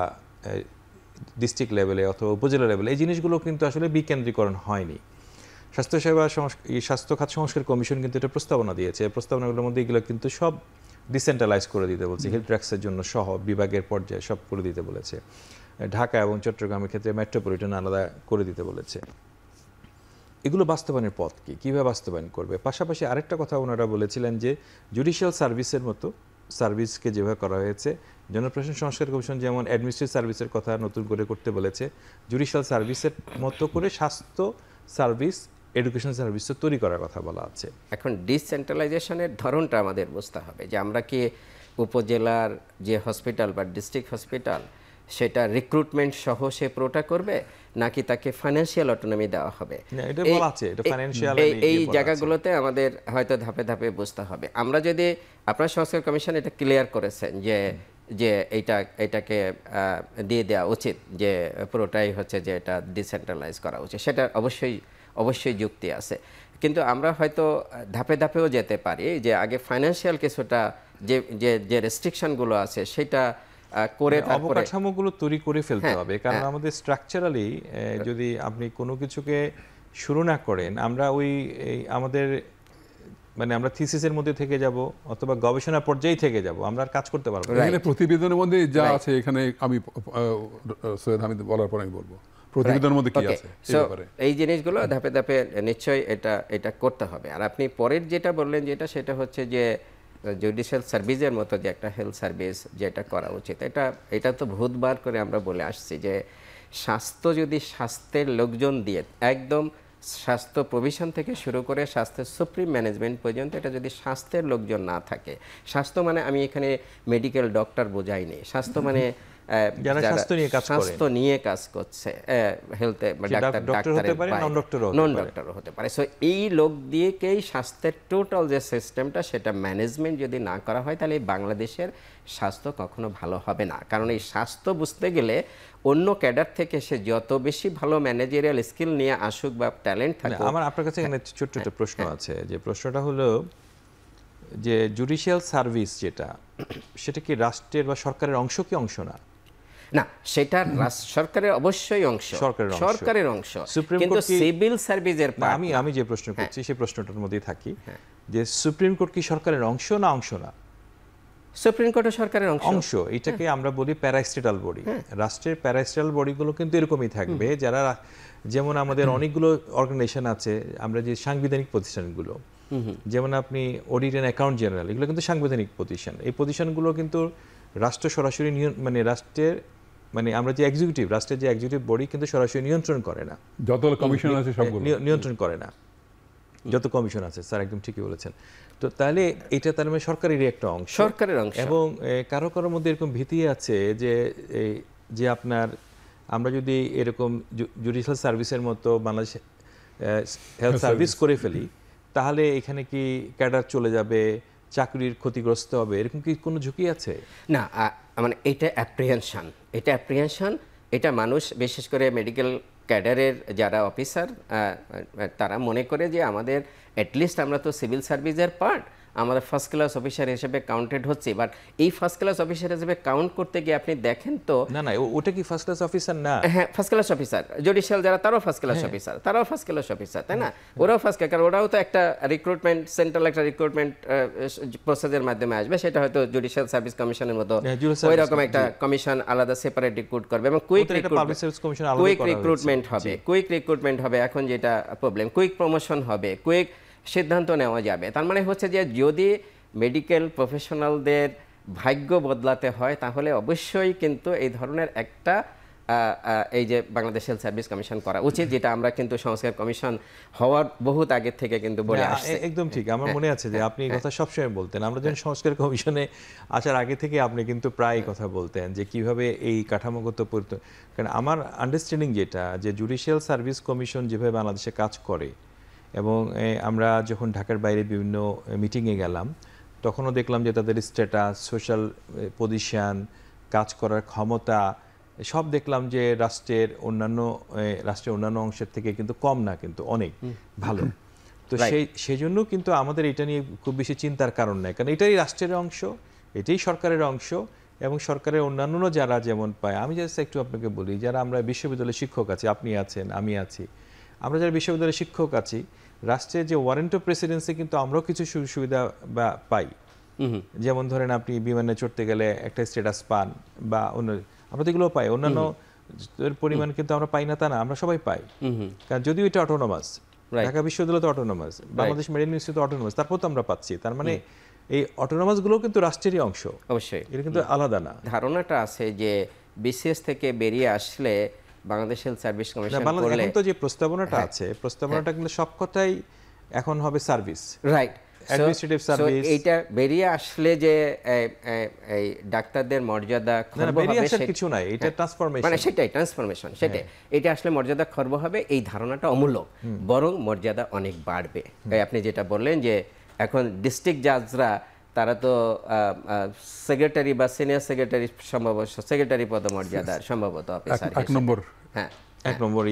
ডিস্ট্রিক্ট লেভেলে অথবা উপজেলা লেভেলে, এই জিনিসগুলো কিন্তু আসলে বিকেন্দ্রীকরণ হয়নি। স্বাস্থ্য খাত সংস্কার কমিশন কিন্তু এটা প্রস্তাবনা দিয়েছে, প্রস্তাবনাগুলোর মধ্যে এগুলো কিন্তু সব ডিসেন্ট্রালাইজ করে দিতে বলছে, হেলথ ট্যাক্সের জন্য সহ বিভাগের পর্যায়ে সব করে দিতে বলেছে। ঢাকা এবং চট্টগ্রামের ক্ষেত্রে মেট্রোপলিটন আলাদা করে দিতে বলেছে। এগুলো বাস্তবায়নের পথ কি, কীভাবে বাস্তবায়ন করবে? পাশাপাশি আরেকটা কথা ওনারা বলেছিলেন যে জুডিশিয়াল সার্ভিসের মতো সার্ভিসকে যেভাবে করা হয়েছে, জনপ্রশাসন সংস্কার কমিশন যেমন অ্যাডমিনিস্ট্রেটিভ সার্ভিসের কথা নতুন করে করতে বলেছে, জুডিশিয়াল সার্ভিসের মতো করে স্বাস্থ্য সার্ভিস, এডুকেশন সার্ভিসও তৈরি করার কথা বলা আছে। এখন ডিসেন্ট্রালাইজেশনের ধরনটা আমাদের বুঝতে হবে যে আমরা কি উপজেলার যে হসপিটাল বা ডিস্ট্রিক্ট হসপিটাল সেটা রিক্রুটমেন্ট সহ সে পুরোটা করবে, নাকি তাকে ফাইন্যান্সিয়াল অটোনমি দেওয়া হবে। এই জায়গাগুলোতে আমাদের হয়তো ধাপে ধাপে বুঝতে হবে। আমরা যদি, আপনার সংস্কার কমিশন এটা ক্লিয়ার করেছেন যে এটাকে দিয়ে দেওয়া উচিত, যে পুরোটাই হচ্ছে যে এটা ডিসেন্ট্রালাইজ করা উচিত, সেটা অবশ্যই যুক্তি আছে। কিন্তু আমরা হয়তো ধাপে ধাপেও যেতে পারি, যে আগে ফাইন্যান্সিয়াল কিছুটা যে রেস্ট্রিকশনগুলো আছে সেটা করে তারপরে অবকাঠামোগুলো তৈরি করে ফেলতে হবে। কারণ আমাদের স্ট্রাকচারালি যদি আপনি কোনো কিছুকে শুরু না করেন, আমরা আমাদের মানে আমরা থিসিসের মধ্যে থেকে যাব অথবা গবেষণা পর্যায়ে থেকে যাব, আমরা আর কাজ করতে পারবো না। এখানে প্রতিবেদনের মধ্যে যা আছে, এখানে আমি সৈয়দ হামিদ বলার পর আমি বলবো প্রতিবেদনের মধ্যে কি আছে এই জিনিসগুলো ধাপে ধাপে নিশ্চয়ই এটা করতে হবে। আর আপনি পরের যেটা বললেন সেটা হচ্ছে যে জুডিশিয়াল সার্ভিসের মতো যে একটা হেলথ সার্ভিস যেটা করা উচিত, এটা তো বহুতবার করে আমরা বলে আসছি যে স্বাস্থ্য যদি স্বাস্থ্যের লোকজন দিয়ে একদম স্বাস্থ্য প্রভিশন থেকে শুরু করে স্বাস্থ্যের সুপ্রিম ম্যানেজমেন্ট পর্যন্ত এটা যদি স্বাস্থ্যের লোকজন না থাকে, স্বাস্থ্য মানে আমি এখানে মেডিকেল ডক্টর বোঝাইনি, স্বাস্থ্য মানে যারা স্বাস্থ্য নিয়ে কাজ করছে, হেলথে নন ডক্টরও হতে পারে। সো এই লোক দিয়েকেই স্বাস্থ্যের টোটাল যে সিস্টেমটা সেটা ম্যানেজমেন্ট যদি না করা হয় তাহলে বাংলাদেশের স্বাস্থ্য কখনো ভালো হবে না। কারণ এই স্বাস্থ্য বুঝতে গেলে অন্য ক্যাডার থেকে সে যত বেশি ভালো ম্যানেজারিয়াল স্কিল নিয়ে আসুক বা ট্যালেন্ট থাকে। আমার আপনার কাছে এখানে ছোট্ট একটা প্রশ্ন আছে, যে প্রশ্নটা হলো যে জুডিশিয়াল সার্ভিস যেটা, সেটা কি রাষ্ট্রের বা সরকারের অংশ কি অংশ না? না, সেটা সরকারের অবশ্যই অংশ, সরকারের অংশ, কিন্তু সিভিল সার্ভিসের আমি যে প্রশ্ন করছি সেই প্রশ্নটার মধ্যেই থাকি, যে সুপ্রিম কোর্ট কি সরকারের অংশ না অংশ না? সুপ্রিম কোর্ট সরকারের অংশ। এটাকে আমরা বলি প্যারাস্টেটাল বডি। রাষ্ট্রের প্যারাস্টেটাল বডিগুলো কিন্তু এরকমই থাকবে, যারা যেমন আমাদের অনেকগুলো অর্গানাইজেশন আছে, আমরা যে সাংবিধানিক প্রতিষ্ঠানগুলো, যেমন আপনি অডিট অ্যান্ড অ্যাকাউন্ট জেনারেল, এগুলো কিন্তু সাংবিধানিক প্রতিষ্ঠান। এই প্রতিষ্ঠানগুলো কিন্তু রাষ্ট্র সরাসরি মানে রাষ্ট্রের মানে আমরা যে এক্সিকিউটিভ, রাষ্ট্রের যে এক্সিকিউটিভ বডি কিন্তু সরাসরি নিয়ন্ত্রণ করে না, যত কমিশন আছে সবগুলো নিয়ন্ত্রণ করে না, যত কমিশন আছে। স্যার একদম ঠিকই বলেছেন। তো তাহলে এটা তার মানে সরকারেরই একটা অংশ, সরকারের অংশ। এবং কারো কারোর মধ্যে এরকম ভীতি আছে যে আপনার আমরা যদি এরকম জুডিশিয়াল সার্ভিসের মতো বাংলাদেশ হেলথ সার্ভিস করে ফেলি, তাহলে এখানে কি ক্যাডার চলে যাবে, চাকরির ক্ষতিগ্রস্ত হবে, এরকম কি কোনো ঝুঁকি আছে? না, মানে এটা অ্যাপ্রিহেনশন, এটা মানুষ বিশেষ করে মেডিকেল ক্যাডারের যারা অফিসার তারা মনে করে যে আমাদের অ্যাটলিস্ট আমরা তো সিভিল সার্ভিসের পার্ট, আমাদের ফার্স্ট ক্লাস অফিসার হিসেবে কাউন্টেড হচ্ছে। বাট এই ফার্স্ট ক্লাস অফিসার হিসেবে কাউন্ট করতে গিয়ে আপনি দেখেন তো না ওটা কি ফার্স্ট ক্লাস অফিসার না? হ্যাঁ, ফার্স্ট ক্লাস অফিসার। জুডিশিয়াল যারা তারাও ফার্স্ট ক্লাস অফিসার, তাই না? ওরাও ফার্স্ট ক্লাস, কারণ ওরাও তো একটা রিক্রুটমেন্ট সেন্ট্রাল একটা রিক্রুটমেন্ট প্রসেসের মাধ্যমে আসবে, সেটা হয়তো জুডিশিয়াল সার্ভিস কমিশনের মতো ওই রকম একটা কমিশন আলাদা সেপারেট রিক্রুট করবে এবং কুইক রিক্রুটমেন্ট হবে। এখন যেটা প্রবলেম, কুইক প্রমোশন হবে, কুইক সিদ্ধান্ত নেওয়া যাবে। তার মানে হচ্ছে যে যদি মেডিকেল প্রফেশনালদের ভাগ্য বদলাতে হয় তাহলে অবশ্যই কিন্তু এই ধরনের একটা এই যে বাংলাদেশ হেলথ সার্ভিস কমিশন করা উচিত, যেটা আমরা কিন্তু সংস্কার কমিশন হওয়ার বহুত আগে থেকে কিন্তু বলে আসছি। একদম ঠিক, আমার মনে আছে যে আপনি এই কথা সবসময় বলতেন। আমরা যখন সংস্কার কমিশনে আসার আগে থেকে আপনি কিন্তু প্রায় কথা বলতেন যে কিভাবে এই কাঠামোগত কারণ আমার আন্ডারস্ট্যান্ডিং যেটা, যে জুডিশিয়াল সার্ভিস কমিশন যেভাবে বাংলাদেশে কাজ করে, এবং আমরা যখন ঢাকার বাইরে বিভিন্ন মিটিংয়ে গেলাম তখনও দেখলাম যে তাদের স্ট্যাটাস, সোশ্যাল পজিশন, কাজ করার ক্ষমতা সব দেখলাম যে রাষ্ট্রের অন্যান্য অংশের থেকে কিন্তু কম না, কিন্তু অনেক ভালো। তো সেই জন্য কিন্তু আমাদের এটা নিয়ে খুব বেশি চিন্তার কারণ নেই, কারণ এটাই রাষ্ট্রের অংশ, এটাই সরকারের অংশ, এবং সরকারের অন্যান্য যারা যেমন পায়। আমি জাস্ট একটু আপনাকে বলি, যারা আমরা বিশ্ববিদ্যালয়ের শিক্ষক আছি, আপনি আছেন, আমি আছি, আমরা যারা বিশ্ববিদ্যালয়ের শিক্ষক আছি, রাষ্ট্রের যে ওয়ারেন্ট অফ প্রেসিডেন্সি কিন্তু আমরাও কিছু সুবিধা বা পাই। যেমন ধরেন আপনি বিমানে চড়তে গেলে একটা স্ট্যাটাস পান, বা অন্য আমরা তো এগুলো পাই, অন্যান্য পরিমাণ কিন্তু আমরা পাই না তা না, আমরা সবাই পাই। কারণ যদিও এটা অটোনোমাস, ঢাকা বিশ্ববিদ্যালয় তো autonomous, Bangladesh medical institute autonomous, তারপর তো আমরা পাচ্ছি। তার মানে এই অটোনোমাস গুলো কিন্তু রাষ্ট্রেরই অংশ, অবশ্যই এটা কিন্তু আলাদা না। ধারণাটা আছে যে বিসিএস থেকে বেরিয়ে আসলে বাংলাদেশ হেলথ সার্ভিস কমিশন করলে, এখন তো যে প্রস্তাবনাটা আছে, প্রস্তাবনাটা কিন্তু সব কথাই এখন হবে সার্ভিস, রাইট, অ্যাডমিনিস্ট্রেটিভ সার্ভিস। এইটা বেরিয়ে আসলে যে এই ডাক্তারদের মর্যাদা খর্ব হবে কিছু নাই, এটা ট্রান্সফরমেশন, মানে সেটাই ট্রান্সফরমেশন, সেটাই। এটা আসলে মর্যাদা খর্ব হবে, এই ধারণাটা অমূলক, বরং মর্যাদা অনেক বাড়বে। আপনি যেটা বললেন যে এখন ডিস্ট্রিক্ট জাজরা তারা তো সেক্রেটারি বা সিনিয়র সেক্রেটারি, সম্ভবত সেক্রেটারি পদমর্যাদার সম্ভবত অফিসার, এক নম্বর, হ্যাঁ এক নম্বর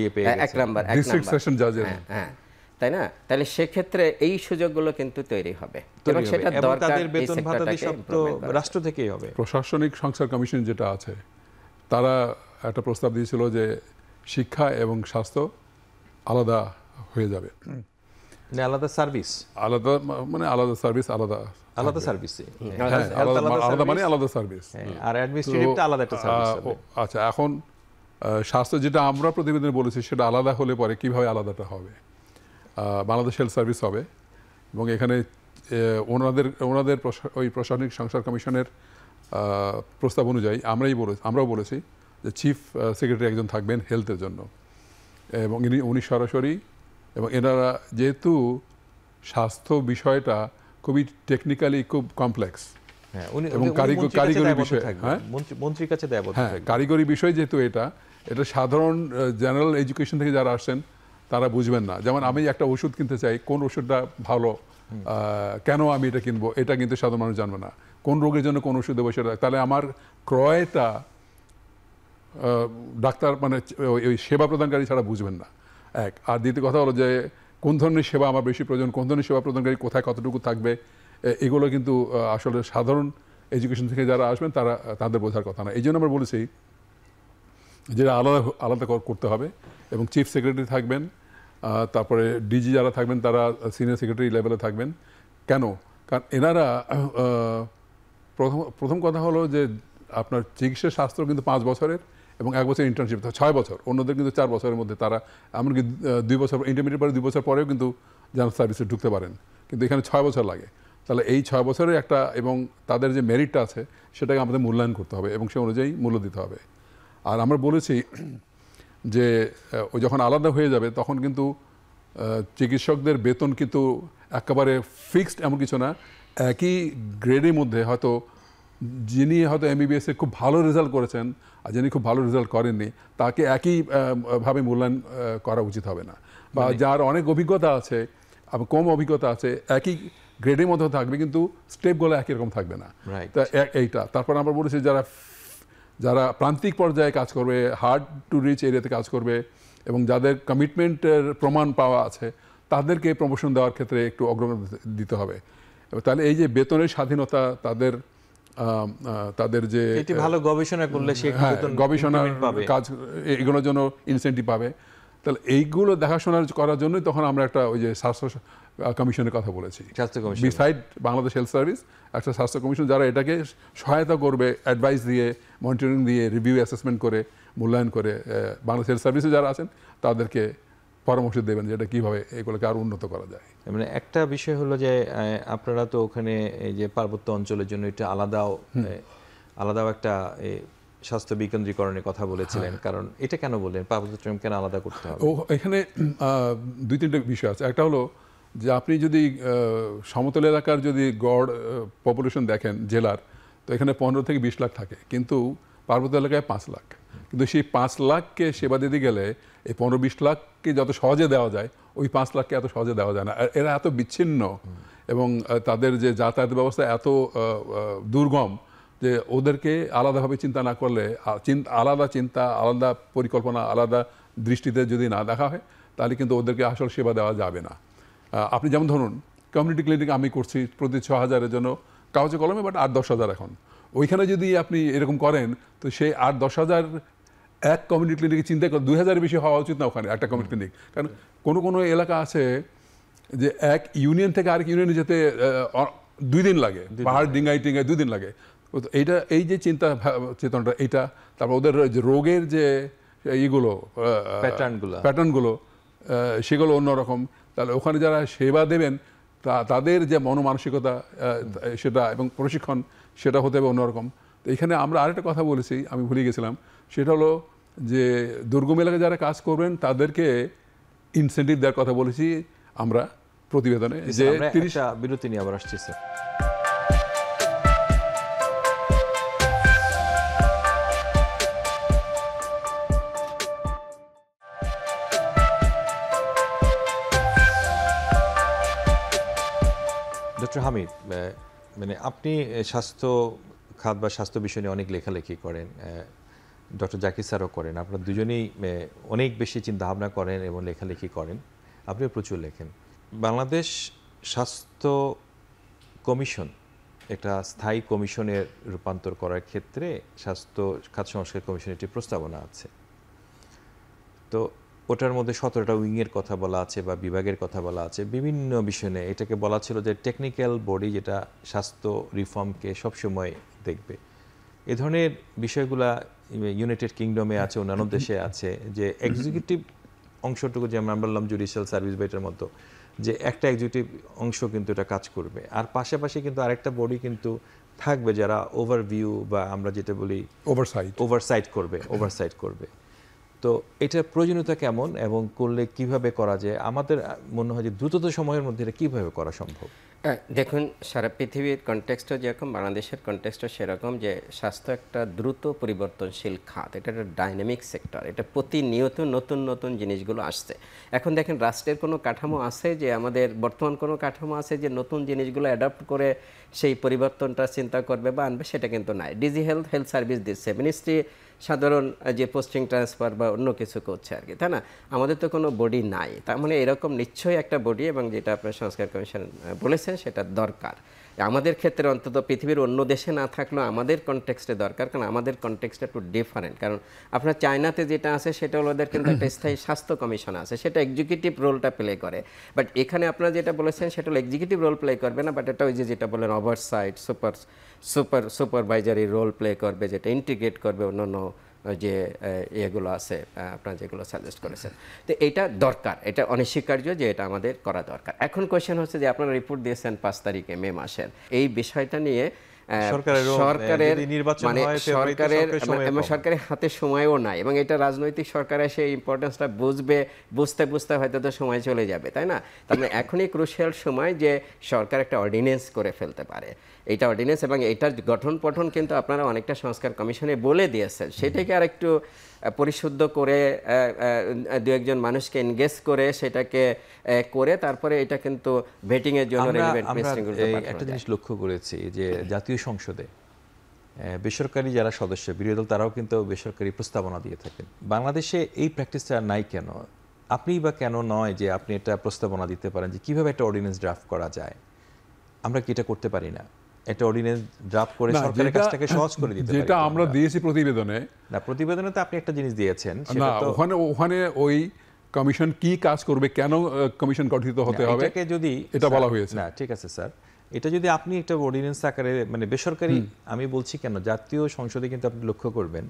ডিস্ট্রিক্ট সেশন জাজের, হ্যাঁ, তাই না? তাহলে সেক্ষেত্রে এই সুযোগগুলো কিন্তু তৈরি হবে, এবং সেটা দরকার। তাদের বেতন ভাতা সব তো রাষ্ট্র থেকেই হবে। প্রশাসনিক সংস্কার কমিশন যেটা আছে, তারা একটা প্রস্তাব দিয়েছিল যে শিক্ষা এবং স্বাস্থ্য আলাদা হয়ে যাবে, আলাদা সার্ভিস, আলাদা মানে আলাদা সার্ভিস, আলাদা সার্ভিস, আলাদা মানে আলাদা সার্ভিস, আর অ্যাডমিনিস্ট্রেটিভটা আলাদা একটা সার্ভিস হবে। আচ্ছা, এখন স্বাস্থ্য যেটা আমরা প্রতিবেদনে বলেছি সেটা আলাদা হলে পরে কিভাবে আলাদাটা হবে? বাংলাদেশ হেলথ সার্ভিস হবে, এবং এখানে ওই প্রশাসনিক সংস্কার কমিশনের প্রস্তাব অনুযায়ী আমরাও বলেছি যে চিফ সেক্রেটারি একজন থাকবেন হেলথের জন্য, এবং উনি সরাসরি, এবং এনারা যেহেতু স্বাস্থ্য বিষয়টা খুবই টেকনিক্যালি খুব কমপ্লেক্স, হ্যাঁ, এবং কারিগরি বিষয়, হ্যাঁ মন্ত্রীর কাছে দায়বদ্ধ হ্যাঁ থাকবে। কারিগরি বিষয় যেহেতু এটা সাধারণ জেনারেল এডুকেশন থেকে যারা আসছেন তারা বুঝবেন না। যেমন আমি একটা ওষুধ কিনতে চাই, কোন ওষুধটা ভালো, কেন আমি এটা কিনবো, এটা কিন্তু সাধারণ মানুষ জানবে না। কোন রোগের জন্য কোন ওষুধ দেবো সেটা, তাহলে আমার ক্রয়টা ডাক্তার মানে ওই সেবা প্রদানকারী ছাড়া বুঝবেন না, এক। আর দ্বিতীয় কথা হলো যে কোন ধরনের সেবা আমার বেশি প্রয়োজন, কোন ধরনের সেবা প্রদানকারী কোথায় কতটুকু থাকবে, এগুলো কিন্তু আসলে সাধারণ এডুকেশন থেকে যারা আসবেন তাদের বোঝার কথা না। এই জন্য আমরা বলেছি যেটা আলাদা আলাদা করতে হবে, এবং চিফ সেক্রেটারি থাকবেন, তারপরে ডিজি যারা থাকবেন তারা সিনিয়র সেক্রেটারি লেভেলে থাকবেন। কেন? কারণ এনারা প্রথম কথা হলো যে আপনার চিকিৎসা শাস্ত্র কিন্তু 5 বছরের এবং 1 বছর ইন্টার্নশিপ, 6 বছর। অন্যদের কিন্তু 4 বছরের মধ্যে, তারা এমনকি 2 বছর ইন্টারমিডিয়েট পরে 2 বছর পরেও কিন্তু জেনারেল সার্ভিসে ঢুকতে পারেন, কিন্তু এখানে 6 বছর লাগে। তাহলে এই 6 বছরের একটা, এবং তাদের যে মেরিটটা আছে সেটাকে আমাদের মূল্যায়ন করতে হবে এবং সে অনুযায়ী মূল্য দিতে হবে। আর আমরা বলেছি যে ও যখন আলাদা হয়ে যাবে তখন কিন্তু চিকিৎসকদের বেতন কিন্তু একেবারে ফিক্সড এমন কিছু না, একই গ্রেডের মধ্যে হয়তো যিনি হয়তো এমবিবিএসে খুব ভালো রেজাল্ট করেছেন আর যিনি খুব ভালো রেজাল্ট করেননি তাকে একই ভাবে মূল্যায়ন করা উচিত হবে না, বা যার অনেক অভিজ্ঞতা আছে কম অভিজ্ঞতা আছে একই গ্রেডের মধ্যে থাকবে, কিন্তু স্টেপগুলো একই রকম থাকবে না। তা এইটা। তারপর আমরা বলেছি যারা প্রান্তিক পর্যায়ে কাজ করবে, হার্ড টু রিচ এরিয়াতে কাজ করবে, এবং যাদের কমিটমেন্টের প্রমাণ পাওয়া আছে তাদেরকে প্রমোশন দেওয়ার ক্ষেত্রে একটু অগ্রগতি দিতে হবে। তাহলে এই যে বেতনের স্বাধীনতা, তাদের যে ভালো গবেষণা করলে সে গবেষণার কাজ, এগুলোর জন্য ইনসেন্টিভ পাবে। তাহলে এইগুলো দেখাশোনা করার জন্যই তখন আমরা একটা ওই যে স্বাস্থ্য কমিশনের কথা বলেছি, বিসাইড বাংলাদেশ হেলথ সার্ভিস একটা স্বাস্থ্য কমিশন যারা এটাকে সহায়তা করবে, অ্যাডভাইস দিয়ে, মনিটরিং দিয়ে, রিভিউ অ্যাসেসমেন্ট করে, মূল্যায়ন করে বাংলাদেশ হেলথ সার্ভিসে যারা আছেন তাদেরকে পরামর্শ দেবেন যেটা কীভাবে এগুলোকে আরও উন্নত করা যায়। মানে একটা বিষয় হলো যে আপনারা তো ওখানে এই যে পার্বত্য অঞ্চলের জন্য এটা আলাদাও একটা স্বাস্থ্য বিকেন্দ্রীকরণের কথা বলেছিলেন, কারণ এটা কেন বললেন, পার্বত্য চট্টগ্রাম কেন আলাদা করতে হবে? এখানে 2-3টা বিষয় আছে। একটা হলো যে আপনি যদি সমতল এলাকার যদি গড় পপুলেশন দেখেন জেলার, তো এখানে 15 থেকে 20 লাখ থাকে, কিন্তু পার্বত্য এলাকায় 5 লাখ। কিন্তু সেই 5 লাখকে সেবা দিতে গেলে এই 15-20 লাখকে যত সহজে দেওয়া যায় ওই 5 লাখকে এত সহজে দেওয়া যায় না। এরা এত বিচ্ছিন্ন এবং তাদের যে যাতায়াত ব্যবস্থা এত দুর্গম যে ওদেরকে আলাদাভাবে চিন্তা না করলে, আলাদা চিন্তা, আলাদা পরিকল্পনা, আলাদা দৃষ্টিতে যদি না দেখা হয় তাহলে কিন্তু ওদেরকে আসল সেবা দেওয়া যাবে না। আপনি যেমন ধরুন কমিউনিটি ক্লিনিক আমি করছি প্রতি 6,000-এর জন্য কাগজে কলমে, বাট 8-10,000 এখন। ওইখানে যদি আপনি এরকম করেন তো সেই 8-10,000 এক কমিউনিটি ক্লিনিকে চিন্তা করে 2,000-এর বেশি হওয়া উচিত না ওখানে একটা কমিউনিটি ক্লিনিক। কারণ কোনো এলাকা আছে যে এক ইউনিয়ন থেকে আরেক ইউনিয়নে যেতে 2 দিন লাগে, পাহাড় ডিঙ্গাই 2 দিন লাগে। এই যে চিন্তা চেতনাটা এইটা, তারপর ওদের যে রোগের যে এইগুলো প্যাটার্নগুলো সেগুলো অন্যরকম। তাহলে ওখানে যারা সেবা দেবেন তাদের যে মনোমানসিকতা সেটা এবং প্রশিক্ষণ সেটা হতে হবে অন্যরকম। তো এখানে আমরা আরেকটা কথা বলেছি, আমি ভুলে গেছিলাম, সেটা হলো যে দুর্গম এলাকায় যারা কাজ করবেন তাদেরকে ইনসেন্টিভ দেওয়ার কথা বলেছি আমরা প্রতিবেদনে। যে 30 বিরতি নিয়ে আবার আসছি স্যার। ডক্টর হামিদ, মানে আপনি স্বাস্থ্য খাত বা স্বাস্থ্য বিষয় নিয়ে অনেক লেখালেখি করেন, ডক্টর জাকির স্যারও করেন, আপনারা দুজনেই অনেক বেশি চিন্তাভাবনা করেন এবং লেখালেখি করেন, আপনিও প্রচুর লেখেন। বাংলাদেশ স্বাস্থ্য কমিশন একটা স্থায়ী কমিশনের রূপান্তর করার ক্ষেত্রে স্বাস্থ্য খাত সংস্কার কমিশনের একটি প্রস্তাবনা আছে। তো ওটার মধ্যে 17টা উইংয়ের কথা বলা আছে বা বিভাগের কথা বলা আছে বিভিন্ন বিষয় নিয়ে। এটাকে বলা ছিল যে টেকনিক্যাল বডি যেটা স্বাস্থ্য রিফর্মকে সবসময় দেখবে। এ ধরনের বিষয়গুলা ইউনাইটেড কিংডমে আছে, অন্যান্য দেশে আছে, যে এক্সিকিউটিভ অংশটুকু, যে আমরা বললাম জুডিশিয়াল সার্ভিস বা এটার মতো, যে একটা এক্সিকিউটিভ অংশ কিন্তু এটা কাজ করবে, আর পাশাপাশি কিন্তু আরেকটা বডি কিন্তু থাকবে যারা ওভারভিউ বা আমরা যেটা বলি ওভারসাইট করবে। তো এটার প্রয়োজনীয়তা কেমন এবং করলে কিভাবে করা যায়? আমাদের মনে হয় যে দ্রুততম সময়ের মধ্যে এটা কিভাবে করা সম্ভব? দেখুন, সারা পৃথিবীর কনটেক্সটও যেরকম বাংলাদেশের কনটেক্সটও সেরকম, যে স্বাস্থ্য একটা দ্রুত পরিবর্তনশীল খাত, এটা একটা ডাইনামিক সেক্টর, এটা প্রতিনিয়ত নতুন নতুন জিনিসগুলো আসছে। এখন দেখেন, রাষ্ট্রের কোনো কাঠামো আছে যে আমাদের বর্তমান কোনো কাঠামো আছে যে নতুন জিনিসগুলো অ্যাডাপ্ট করে সেই পরিবর্তনটা চিন্তা করবে বা আনবে, সেটা কিন্তু নাই। ডিজি হেলথ সার্ভিস দিচ্ছে, মিনিস্ট্রি সাধারণ যে পোস্টিং ট্রান্সফার বা অন্য কিছু করছে আর কি, তাই না? আমাদের তো কোনো বডি নাই। তার মানে এরকম নিশ্চয়ই একটা বডি, এবং যেটা আপনার সংস্কার কমিশন বলেছেন সেটা দরকার আমাদের ক্ষেত্রে, অন্তত পৃথিবীর অন্য দেশে না থাকলেও আমাদের কনটেক্সটে দরকার, কারণ আমাদের কনটেক্সটটা একটু ডিফারেন্ট। কারণ আপনার চায়নাতে যেটা আছে সেটা হলো ওদের কিন্তু একটা স্থায়ী স্বাস্থ্য কমিশন আছে, সেটা এক্সিকিউটিভ রোলটা প্লে করে। বাট এখানে আপনারা যেটা বলেছেন সেটা হলো এক্সিকিউটিভ রোল প্লে করবে না, বাট এটা ওই যেটা বলেন ওভারসাইট, সুপারভাইজারি রোল প্লে করবে, যেটা ইন্টিগ্রেট করবে অন্যান্য যে এগুলো আছে আপনারা যেগুলো সাজেস্ট করেছেন। তো এটা দরকার, এটা অনস্বীকার্য যে এটা আমাদের করা দরকার। এখন কোয়েশ্চেন হচ্ছে যে আপনারা রিপোর্ট দিয়েছেন 5 তারিখে মে মাসের, এই বিষয়টা নিয়ে সরকারের হাতে সময়ও নাই, এবং এটা রাজনৈতিক সরকারের সেই ইম্পর্টেন্সটা বুঝতে হয়তো তো সময় চলে যাবে, তাই না? তার মানে এখনই ক্রুশিয়াল সময় যে সরকার একটা অর্ডিন্যান্স করে ফেলতে পারে, এইটা অর্ডিন্যান্স, এবং এটার গঠন পঠন কিন্তু আপনারা অনেকটা সংস্কার কমিশনে বলে দিয়েছেন, সেটাকে আর একটু পরিশুদ্ধ করে দু একজন মানুষকে এনগেজ করে সেটাকে করে তারপরে এটা কিন্তু ভেটিং এর জন্য একটা জিনিস লক্ষ্য করেছি যে জাতীয় সংসদে বেসরকারি যারা সদস্য, বিরোধী দল, তারাও কিন্তু বেসরকারি প্রস্তাবনা দিয়ে থাকেন। বাংলাদেশে এই প্র্যাকটিসটা নাই কেন? আপনিই বা কেন নয় যে আপনি এটা প্রস্তাবনা দিতে পারেন যে কিভাবে একটা অর্ডিন্যান্স ড্রাফট করা যায়? আমরা কি এটা করতে পারি না? একটা অর্ডিন্যান্স ড্রাফট করে সরকারের কাজটাকে সহজ করে দিতে পারি। যেটা আমরা দিয়েছি প্রতিবেদনে, না প্রতিবেদনে তো আপনি একটা জিনিস দিয়েছেন, না ওখানে ওই কমিশন কি কাজ করবে, কেন কমিশন গঠিত হতে হবে, এটাকে যদি এটা বলা হয়েছে। না ঠিক আছে স্যার, এটা যদি আপনি একটা অর্ডিন্যান্স আকারে, মানে বেসরকারি, আমি বলছি কেন, জাতীয় সংসদে কিন্তু আপনি লক্ষ্য করবেন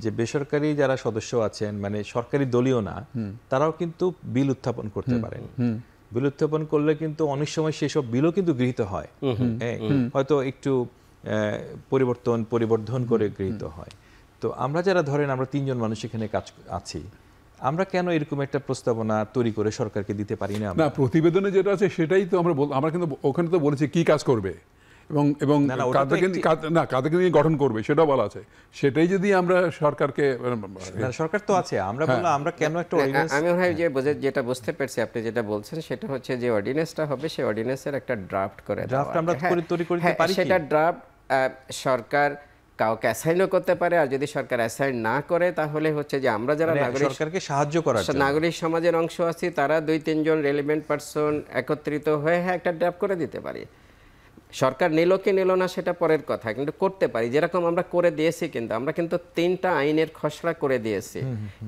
যে বেসরকারি যারা সদস্য আছেন, মানে সরকারি দলীয় না, তারাও কিন্তু বিল উত্থাপন করতে পারেন। বিল উত্থাপন করলে কিন্তু অনেক সময় সেসব বিলও কিন্তু গৃহীত হয়, হয়তো একটু পরিবর্ধন করে গৃহীত হয়। তো আমরা যারা ধরেন আমরা 3 জন মানুষ এখানে কাজ আছি, আমরা কেন এরকম একটা প্রস্তাবনা তৈরি করে সরকারকে দিতে পারি না? না, প্রতিবেদনে যেটা আছে সেটাই তো আমরা কিন্তু ওখানে তো বলেছি কি কাজ করবে এবং কাদেরকে নিয়ে গঠন করবে সেটাও বলা আছে। সেটাই যদি আমরা সরকারকে, সরকার তো আছে, আমরা বললাম আমরা কেন একটা অর্ডিন্যান্স। আমি মনে হয় যে যেটা বুঝতে পারছি আপনি যেটা বলছেন সেটা হচ্ছে যে অর্ডিন্যান্সটা হবে, সেই অর্ডিন্যান্সের একটা ড্রাফট করে ড্রাফট আমরা তৈরি করতে পারি, সেটা ড্রাফট সরকার কাউকে অ্যাসাইনও করতে পারে, আর যদি সরকার অ্যাসাইন না করে তাহলে হচ্ছে যে আমরা যারা নাগরিক, সরকারকে সাহায্য করার জন্য নাগরিক সমাজের অংশ আছি, তারা 2-3 জন রেলিভেন্ট পারসন একত্রিত হয়ে একটা ড্রাফট করে দিতে পারি। সরকার নিল কি নিল না সেটা পরের কথা, কিন্তু করতে পারি। যেরকম আমরা করে দিয়েছি, কিন্তু আমরা কিন্তু 3টা আইনের খসড়া করে দিয়েছি।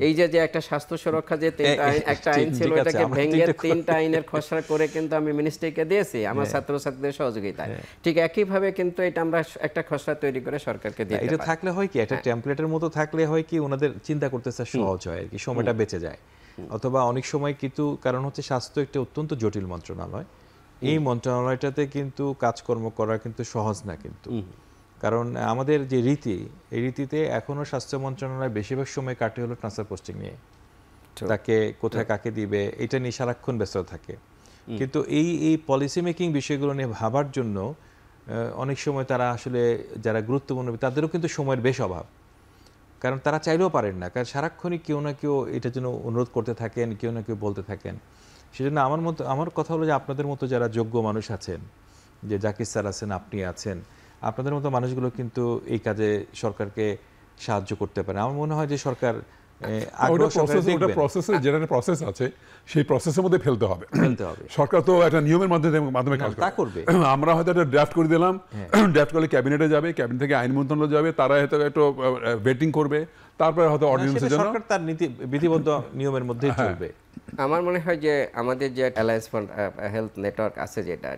এই যে একটা স্বাস্থ্য সুরক্ষা যে 3টা আইন, একটা আইন ছিল, এটাকে ভেঙে 3টা আইনের খসড়া করে কিন্তু আমি মিনিস্ট্রিকে দিয়েছি আমার ছাত্রছাত্রীদের সহযোগিতায়। ঠিক একইভাবে কিন্তু এটা আমরা একটা খসড়া তৈরি করে সরকারকে দিতে পারি। এটা থাকলে হয় কি, একটা টেমপ্লেটের মতো থাকলে হয় কি, ওনাদের চিন্তা করতে সহজ হয় আর কি, সময়টা বেঁচে যায়। অথবা অনেক সময় কিন্তু, কারণ হচ্ছে স্বাস্থ্য একটা অত্যন্ত জটিল মন্ত্রণালয়, এই মন্ত্রণালয়টাতে কিন্তু কাজকর্ম করা কিন্তু সহজ না, কিন্তু কারণ আমাদের যে রীতি, এই রীতিতে এখনো স্বাস্থ্য মন্ত্রণালয় বেশিরভাগ সময় কাটে হলো ট্রান্সফার পোস্টিং নিয়ে, তাকে কোথায় কাকে দিবে এটা নিয়ে সারাক্ষণ ব্যস্ত থাকে। কিন্তু এই পলিসি মেকিং বিষয়গুলো নিয়ে ভাবার জন্য অনেক সময় তারা আসলে যারা গুরুত্বপূর্ণ তাদেরও কিন্তু সময়ের বেশ অভাব, কারণ তারা চাইলেও পারেন না, কারণ সারাক্ষণই কেউ না কেউ এটার জন্য অনুরোধ করতে থাকেন, কেউ না কেউ বলতে থাকেন। সেজন্য আমার কথা হলো যে আপনাদের মতো যারা যোগ্য মানুষ আছেন, যে জাকির স্যার আছেন, আপনি আছেন, আপনাদের মতো মানুষগুলো কিন্তু এই কাজে সরকারকে সাহায্য করতে পারে। আমার মনে হয় যে সরকার প্রসেস আছে, সেই প্রসেসের মধ্যে ফেলতে হবে। সরকার তো একটা নিয়মের মাধ্যমে কাজ করবে। আমরা হয়তো একটা ড্রাফট করে দিলাম, ড্রাফট করলে ক্যাবিনেটে যাবে, ক্যাবিনেট থেকে আইন মন্ত্রণালয় যাবে, তারা হয়তো একটু ভেটিং করবে, তারপরে হয়তো অর্ডিন্যান্সের জন্য সরকার তার বিধিবদ্ধ নিয়মের মধ্যেই চলবে। আমার মনে হয় যে আমাদের যে অ্যালায়েন্স ফর হেলথ নেটওয়ার্ক আছে যেটা,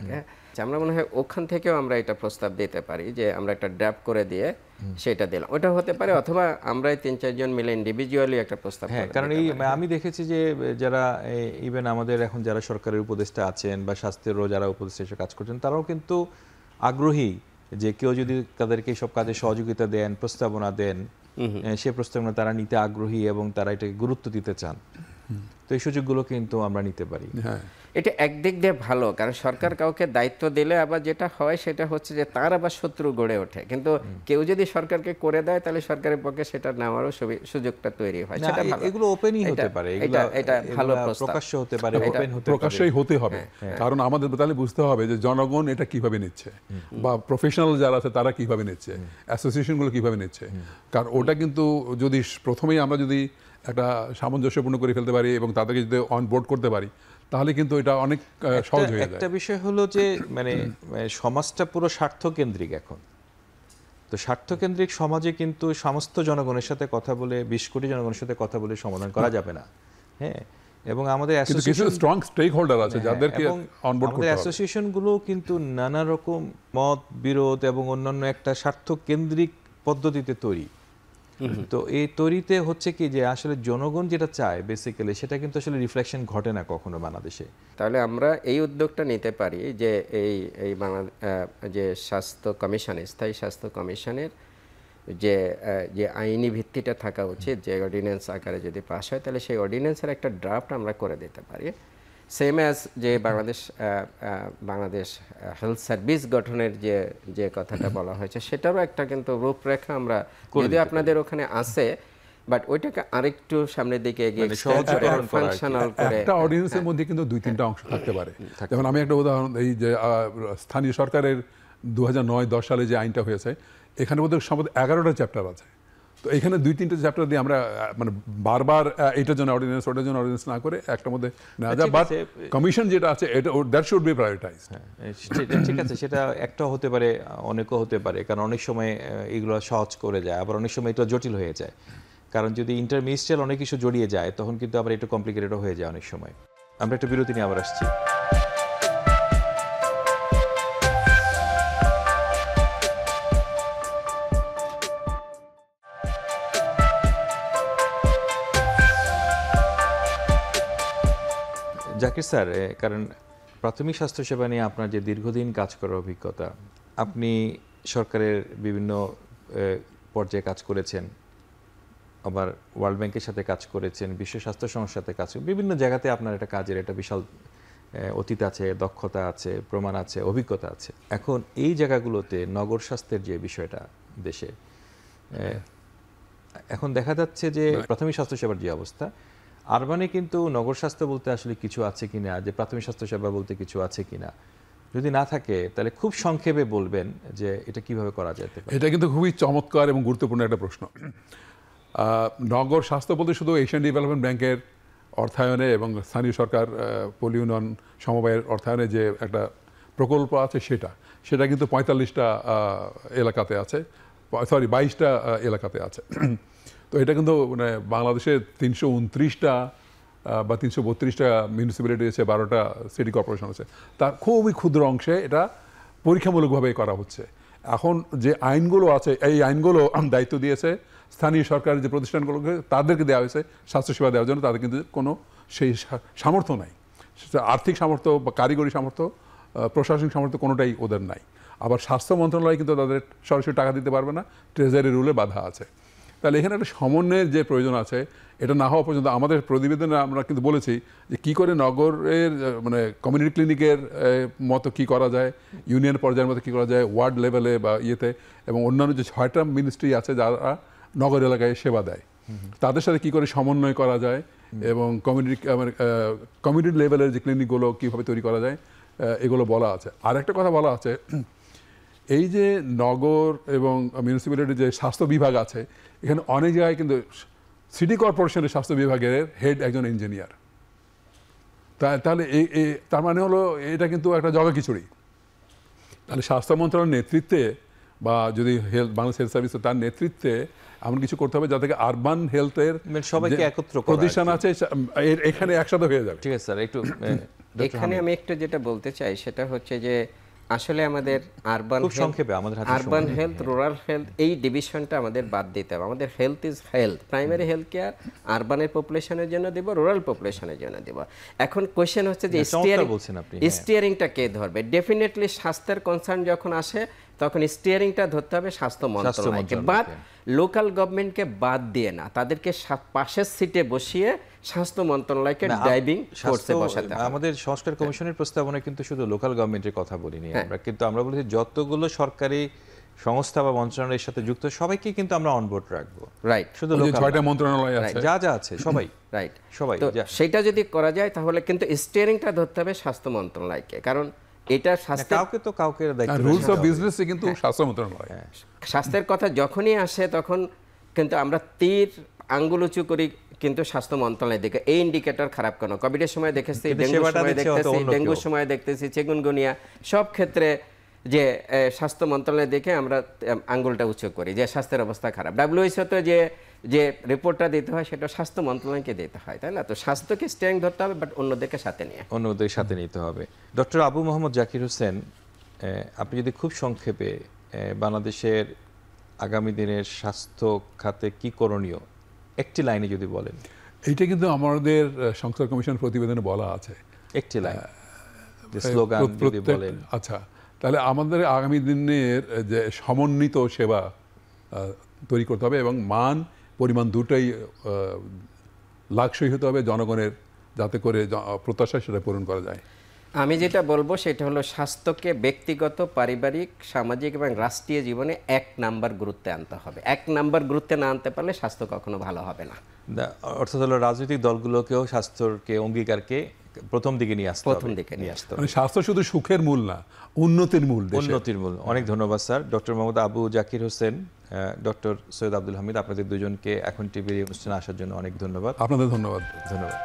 আমরা মনে হয় ওখান থেকেও আমরা এটা প্রস্তাব দিতে পারি যে আমরা একটা ড্রাফট করে দিয়ে সেটা দিলাম। ওটা হতে পারে, অথবা আমরাই 3-4 জন মিলে ইন্ডিভিজুয়ালি একটা প্রস্তাব হ্যাঁ, করে কারণ দিতে এই পারি। আমি দেখেছি যে যারা ইভেন আমাদের এখন যারা সরকারের উপদেষ্টা আছেন বা স্বাস্থ্যেরও যারা উপদেষ্টা হিসেবে কাজ করছেন, তারাও কিন্তু আগ্রহী যে কেউ যদি তাদেরকে এইসব কাজে সহযোগিতা দেন, প্রস্তাবনা দেন, সে প্রস্তাবনা তারা নিতে আগ্রহী এবং তারা এটাকে গুরুত্ব দিতে চান। তো এই সুযোগগুলো কিন্তু আমরা নিতে পারি। হ্যাঁ, এটা একদিক দিয়ে ভালো, কারণ সরকার কাউকে দায়িত্ব দিলে আবার যেটা হয় সেটা হচ্ছে যে তার আবার শত্রু গড়ে ওঠে, কিন্তু কেউ যদি সরকারকে করে দেয় তাহলে সরকারের পক্ষে সেটা নেওয়ারও সুযোগটা তৈরি হয়, না, সেটা ভালো। এগুলো ওপেনই হতে পারে, এটা ভালো প্রস্তাব। প্রকাশ্য হতে পারে, ওপেন হতে পারে। প্রকাশ্যই হতে হবে, কারণ আমাদের তাহলে বুঝতে হবে যে জনগণ এটা কিভাবে নিচ্ছে, বা প্রফেশনাল যারা আছে তারা কিভাবে নিচ্ছে, অ্যাসোসিয়েশনগুলো কিভাবে নিচ্ছে। কারণ ওটা কিন্তু যদি প্রথমেই আমরা যদি একটা সামঞ্জস্যপূর্ণ করে ফেলতে পারি এবং তাদেরকে যদি অন বোর্ড করতে পারি, তাহলে কিন্তু এটা অনেক সহজ হয়ে যায়। একটা বিষয় হলো যে মানে সমাজটা পুরো স্বার্থকেন্দ্রিক এখন। তো স্বার্থকেন্দ্রিক সমাজে কিন্তু সমস্ত জনগণের সাথে কথা বলে, 20 কোটি জনগণের সাথে কথা বলে সমাধান করা যাবে না। হ্যাঁ, এবং আমাদের কিছু অ্যাসোসিয়েশন স্ট্রং স্টেক হোল্ডার আছে যাদেরকে অনবোর্ড করতে হবে। অ্যাসোসিয়েশনগুলো কিন্তু নানা রকম মত বিরোধ এবং অন্যান্য একটা স্বার্থকেন্দ্রিক পদ্ধতিতে তৈরি। তো এই তৈরিতে হচ্ছে কি যে আসলে জনগণ যেটা চায় বেসিক্যালি সেটা কিন্তু আসলে রিফ্লেকশন ঘটে না কখনো বাংলাদেশে। তাহলে আমরা এই উদ্যোগটা নিতে পারি যে এই যে স্বাস্থ্য কমিশন, স্থায়ী স্বাস্থ্য কমিশনের যে আইনি ভিত্তিটা থাকা উচিত, যে অর্ডিন্যান্স আকারে যদি পাস হয় তাহলে সেই অর্ডিন্যান্সের একটা ড্রাফট আমরা করে দিতে পারি, সেম অ্যাজ যে বাংলাদেশ হেলথ সার্ভিস গঠনের যে কথাটা বলা হয়েছে সেটারও একটা কিন্তু রূপরেখা আমরা, যদি আপনাদের ওখানে আছে, বাট ওইটাকে আরেকটু সামনের দিকে এগিয়ে ফাংশনাল করে। একটা অর্ডিন্যান্সের মধ্যে কিন্তু 2-3টা অংশ থাকতে পারে। যেমন আমি একটা উদাহরণ, এই যে স্থানীয় সরকারের 2009-10 সালে যে আইনটা হয়েছে, এখানে বোধহয় সম্ভবত 11টা চ্যাপ্টার আছে। তো এখানে 2-3টে চ্যাপ্টার দিয়ে আমরা মানে বারবার এটার জন্য অর্ডিন্যান্স, ওটার জন্য অর্ডিন্যান্স না করে একটা মধ্যে নেওয়া যায়। বাট কমিশন যেটা আছে এটা দ্যাট শুড বি প্রায়োরিটাইজড। ঠিক আছে, সেটা একটাও হতে পারে, অনেকও হতে পারে, কারণ অনেক সময় এগুলো সহজ করে যায়, আবার অনেক সময় এটা জটিল হয়ে যায়। কারণ যদি ইন্টারমিনিস্ট্রিয়াল অনেক কিছু জড়িয়ে যায় তখন কিন্তু আবার একটু কমপ্লিকেটেডও হয়ে যায় অনেক সময়। আমরা একটা বিরতি নিয়ে আবার আসছি। জাকির স্যার, কারণ প্রাথমিক স্বাস্থ্যসেবা নিয়ে আপনার যে দীর্ঘদিন কাজ করার অভিজ্ঞতা, আপনি সরকারের বিভিন্ন পর্যায়ে কাজ করেছেন, আবার ওয়ার্ল্ড ব্যাংকের সাথে কাজ করেছেন, বিশ্ব স্বাস্থ্য সংস্থার সাথে কাজ করেছেন, বিভিন্ন জায়গাতে আপনার একটা কাজের একটা বিশাল অতীত আছে, দক্ষতা আছে, প্রমাণ আছে, অভিজ্ঞতা আছে। এখন এই জায়গাগুলোতে নগর স্বাস্থ্যের যে বিষয়টা দেশে এখন দেখা যাচ্ছে যে প্রাথমিক স্বাস্থ্যসেবার যে অবস্থা, আরবানে কিন্তু নগর স্বাস্থ্য বলতে আসলে কিছু আছে কিনা, যে প্রাথমিক স্বাস্থ্যসেবা বলতে কিছু আছে কিনা, যদি না থাকে তাহলে খুব সংক্ষেপে বলবেন যে এটা কিভাবে করা যেতে পারে। এটা কিন্তু খুবই চমৎকার এবং গুরুত্বপূর্ণ একটা প্রশ্ন। নগর স্বাস্থ্য বলতে শুধু এশিয়ান ডেভেলপমেন্ট ব্যাংকের অর্থায়নে এবং স্থানীয় সরকার পল্লী উন্নয়ন সমবায়ের অর্থায়নে যে একটা প্রকল্প আছে সেটা কিন্তু 45টা এলাকাতে আছে, 22টা এলাকাতে আছে। তো এটা কিন্তু মানে বাংলাদেশে 329টা বা 332টা মিউনিসিপ্যালিটি আছে, 12টা সিটি কর্পোরেশন আছে, তার খুবই ক্ষুদ্র অংশে এটা পরীক্ষামূলকভাবে করা হচ্ছে। এখন যে আইনগুলো আছে এই আইনগুলো দায়িত্ব দিয়েছে স্থানীয় সরকারের যে প্রতিষ্ঠানগুলোকে, তাদেরকে দেওয়া হয়েছে স্বাস্থ্যসেবা দেওয়ার জন্য। তাদের কিন্তু কোনো সেই সামর্থ্য নাই, আর্থিক সামর্থ্য বা কারিগরি সামর্থ্য, প্রশাসনিক সামর্থ্য কোনোটাই ওদের নাই। আবার স্বাস্থ্য মন্ত্রণালয় কিন্তু তাদের সরাসরি টাকা দিতে পারবে না, ট্রেজারি রুলে বাধা আছে। তাহলে এখানে একটা সমন্বয়ের যে প্রয়োজন আছে, এটা না হওয়া পর্যন্ত আমাদের প্রতিবেদনে আমরা কিন্তু বলেছি যে কী করে নগরের মানে কমিউনিটি ক্লিনিকের মতো কী করা যায়, ইউনিয়ন পর্যায়ের মতো কী করা যায়, ওয়ার্ড লেভেলে বা ইয়েতে, এবং অন্যান্য যে 6টা মিনিস্ট্রি আছে যারা নগর এলাকায় সেবা দেয়, তাদের সাথে কী করে সমন্বয় করা যায় এবং কমিউনিটি লেভেলের যে ক্লিনিকগুলো কীভাবে তৈরি করা যায়, এগুলো বলা আছে। আর একটা কথা বলা আছে, এই যে নগর এবং মিউনিসিপ্যালিটির যে স্বাস্থ্য বিভাগ আছে, এখানে অনেক জায়গায় কিন্তু সিটি কর্পোরেশনের স্বাস্থ্য বিভাগের হেড একজন ইঞ্জিনিয়ার। তাহলে তার মানে হলো এটা কিন্তু একটা জগাখিচুড়ি। তাহলে স্বাস্থ্য মন্ত্রণালয়ের নেতৃত্বে বা যদি বাংলাদেশ হেলথ সার্ভিস তার নেতৃত্বে এমন কিছু করতে হবে যাতে আরবান হেলথের সবাইকে একত্র করা প্রতিষ্ঠান আছে এখানে একসাথে হয়ে যাবে। ঠিক আছে স্যার, একটু এখানে আমি একটু যেটা বলতে চাই সেটা হচ্ছে যে আসলে আমাদের আরবান খুব সংক্ষেপে আমাদের হাতে আরবান সময় নেই। হেলথ, রুরাল হেলথ, এই ডিভিশনটা আমাদের বাদ দিতে হবে। আমাদের health is health, primary health care আরবানের পপুলেশনের জন্য দিব, রুরাল পপুলেশনের জন্য দিব। এখন কোশ্চেন হচ্ছে যে চমৎকার বলছেন আপনি, হ্যাঁ। স্টিয়ারিংটা কে ধরবে? ডেফিনেটলি স্বাস্থ্যের কনসার্ন যখন আসে তখন স্টিয়ারিংটা ধরতে হবে স্বাস্থ্য মন্ত্রণালয়কে, বাদ লোকাল গভর্নমেন্টকে বাদ দিয়ে না, তাদেরকে পাশের সিটে বসিয়ে স্বাস্থ্য মন্ত্রণালয়কে ড্রাইভিং ফোর্সে বসাতে হবে। আমাদের সংস্কার কমিশনের প্রস্তাবনায় কিন্তু শুধু লোকাল গভর্নমেন্টের কথা বলিনি আমরা, কিন্তু আমরা বলেছি যতগুলো সরকারি সংস্থা বা মন্ত্রণালয়ের সাথে যুক্ত সবাইকে কিন্তু আমরা অনবোর্ড রাখবো, রাইট, শুধু ওই যে লোকাল 6টা মন্ত্রণালয় আছে, যা যা আছে সবাই, রাইট, সবাই তো সেটা যদি করা যায় তাহলে কিন্তু স্টিয়ারিংটা ধরতে হবে স্বাস্থ্য মন্ত্রণালয়কে, কারণ এটা কাউকে দায়িত্ব রুলস অফ বিজনেস কিন্তু স্বাস্থ্য মন্ত্রণালয়। স্বাস্থ্যের কথা যখনই আসে তখন কিন্তু আমরা তীর আঙ্গুল উঁচু করি কিন্তু স্বাস্থ্য মন্ত্রণালয়ের দিকে। এই ইন্ডিকেটর খারাপ কেন? কোভিডের সময় দেখেছি, ডেঙ্গুর সময় দেখতেছি, চিকুনগুনিয়া, সব ক্ষেত্রে যে স্বাস্থ্য মন্ত্রণালয়ের দিকে আমরা আঙ্গুলটা উঁচু করি যে স্বাস্থ্যের অবস্থা খারাপ। WHO তে যে রিপোর্টটা দিতে হয় সেটা স্বাস্থ্য মন্ত্রণালয়কে দিতে হয়, তাই না? তো স্বাস্থ্যকে স্টিয়ারিং ধরতে হবে, বাট অন্যদেরকে সাথে নিয়ে, অন্যদের সাথে নিতে হবে। ডক্টর আবু মোহাম্মদ জাকির হোসেন, আপনি যদি খুব সংক্ষেপে বাংলাদেশের আগামী দিনের স্বাস্থ্য খাতে কি করণীয় একটি লাইনে যদি বলেন। এইটা কিন্তু আমাদের সংস্কার কমিশন প্রতিবেদনে বলা আছে, একটি লাইন, যে স্লোগান যদি বলেন। আচ্ছা, তাহলে আমাদের আগামী দিনের যে সমন্বিত সেবা তৈরি করতে হবে এবং মান পরিমাণ দুটোই লাক্সই হতে হবে জনগণের, যাতে করে প্রত্যাশা সেটা পূরণ করা যায়। আমি যেটা বলবো সেটা হলো স্বাস্থ্যকে ব্যক্তিগত, পারিবারিক, সামাজিক এবং রাষ্ট্রীয় জীবনে 1 নাম্বার গুরুত্বে আনতে হবে। 1 নাম্বার গুরুত্বে না আনতে পারলে স্বাস্থ্য কখনো ভালো হবে না। অর্থাৎ হলো রাজনৈতিক দলগুলোকেও স্বাস্থ্যকে অঙ্গীকারকে প্রথম দিকে নিয়ে আসতে হবে, মানে স্বাস্থ্য শুধু সুখের মূল না, উন্নতির মূল, উন্নতির মূল। অনেক ধন্যবাদ sir. Doctor Mohammad Abu Zakir Hossain, doctor Syed Abdul Hamid, আপনাদের দুজনকে এখন টিভির অনুষ্ঠানে আসার জন্য অনেক ধন্যবাদ। আপনাদের ধন্যবাদ। ধন্যবাদ।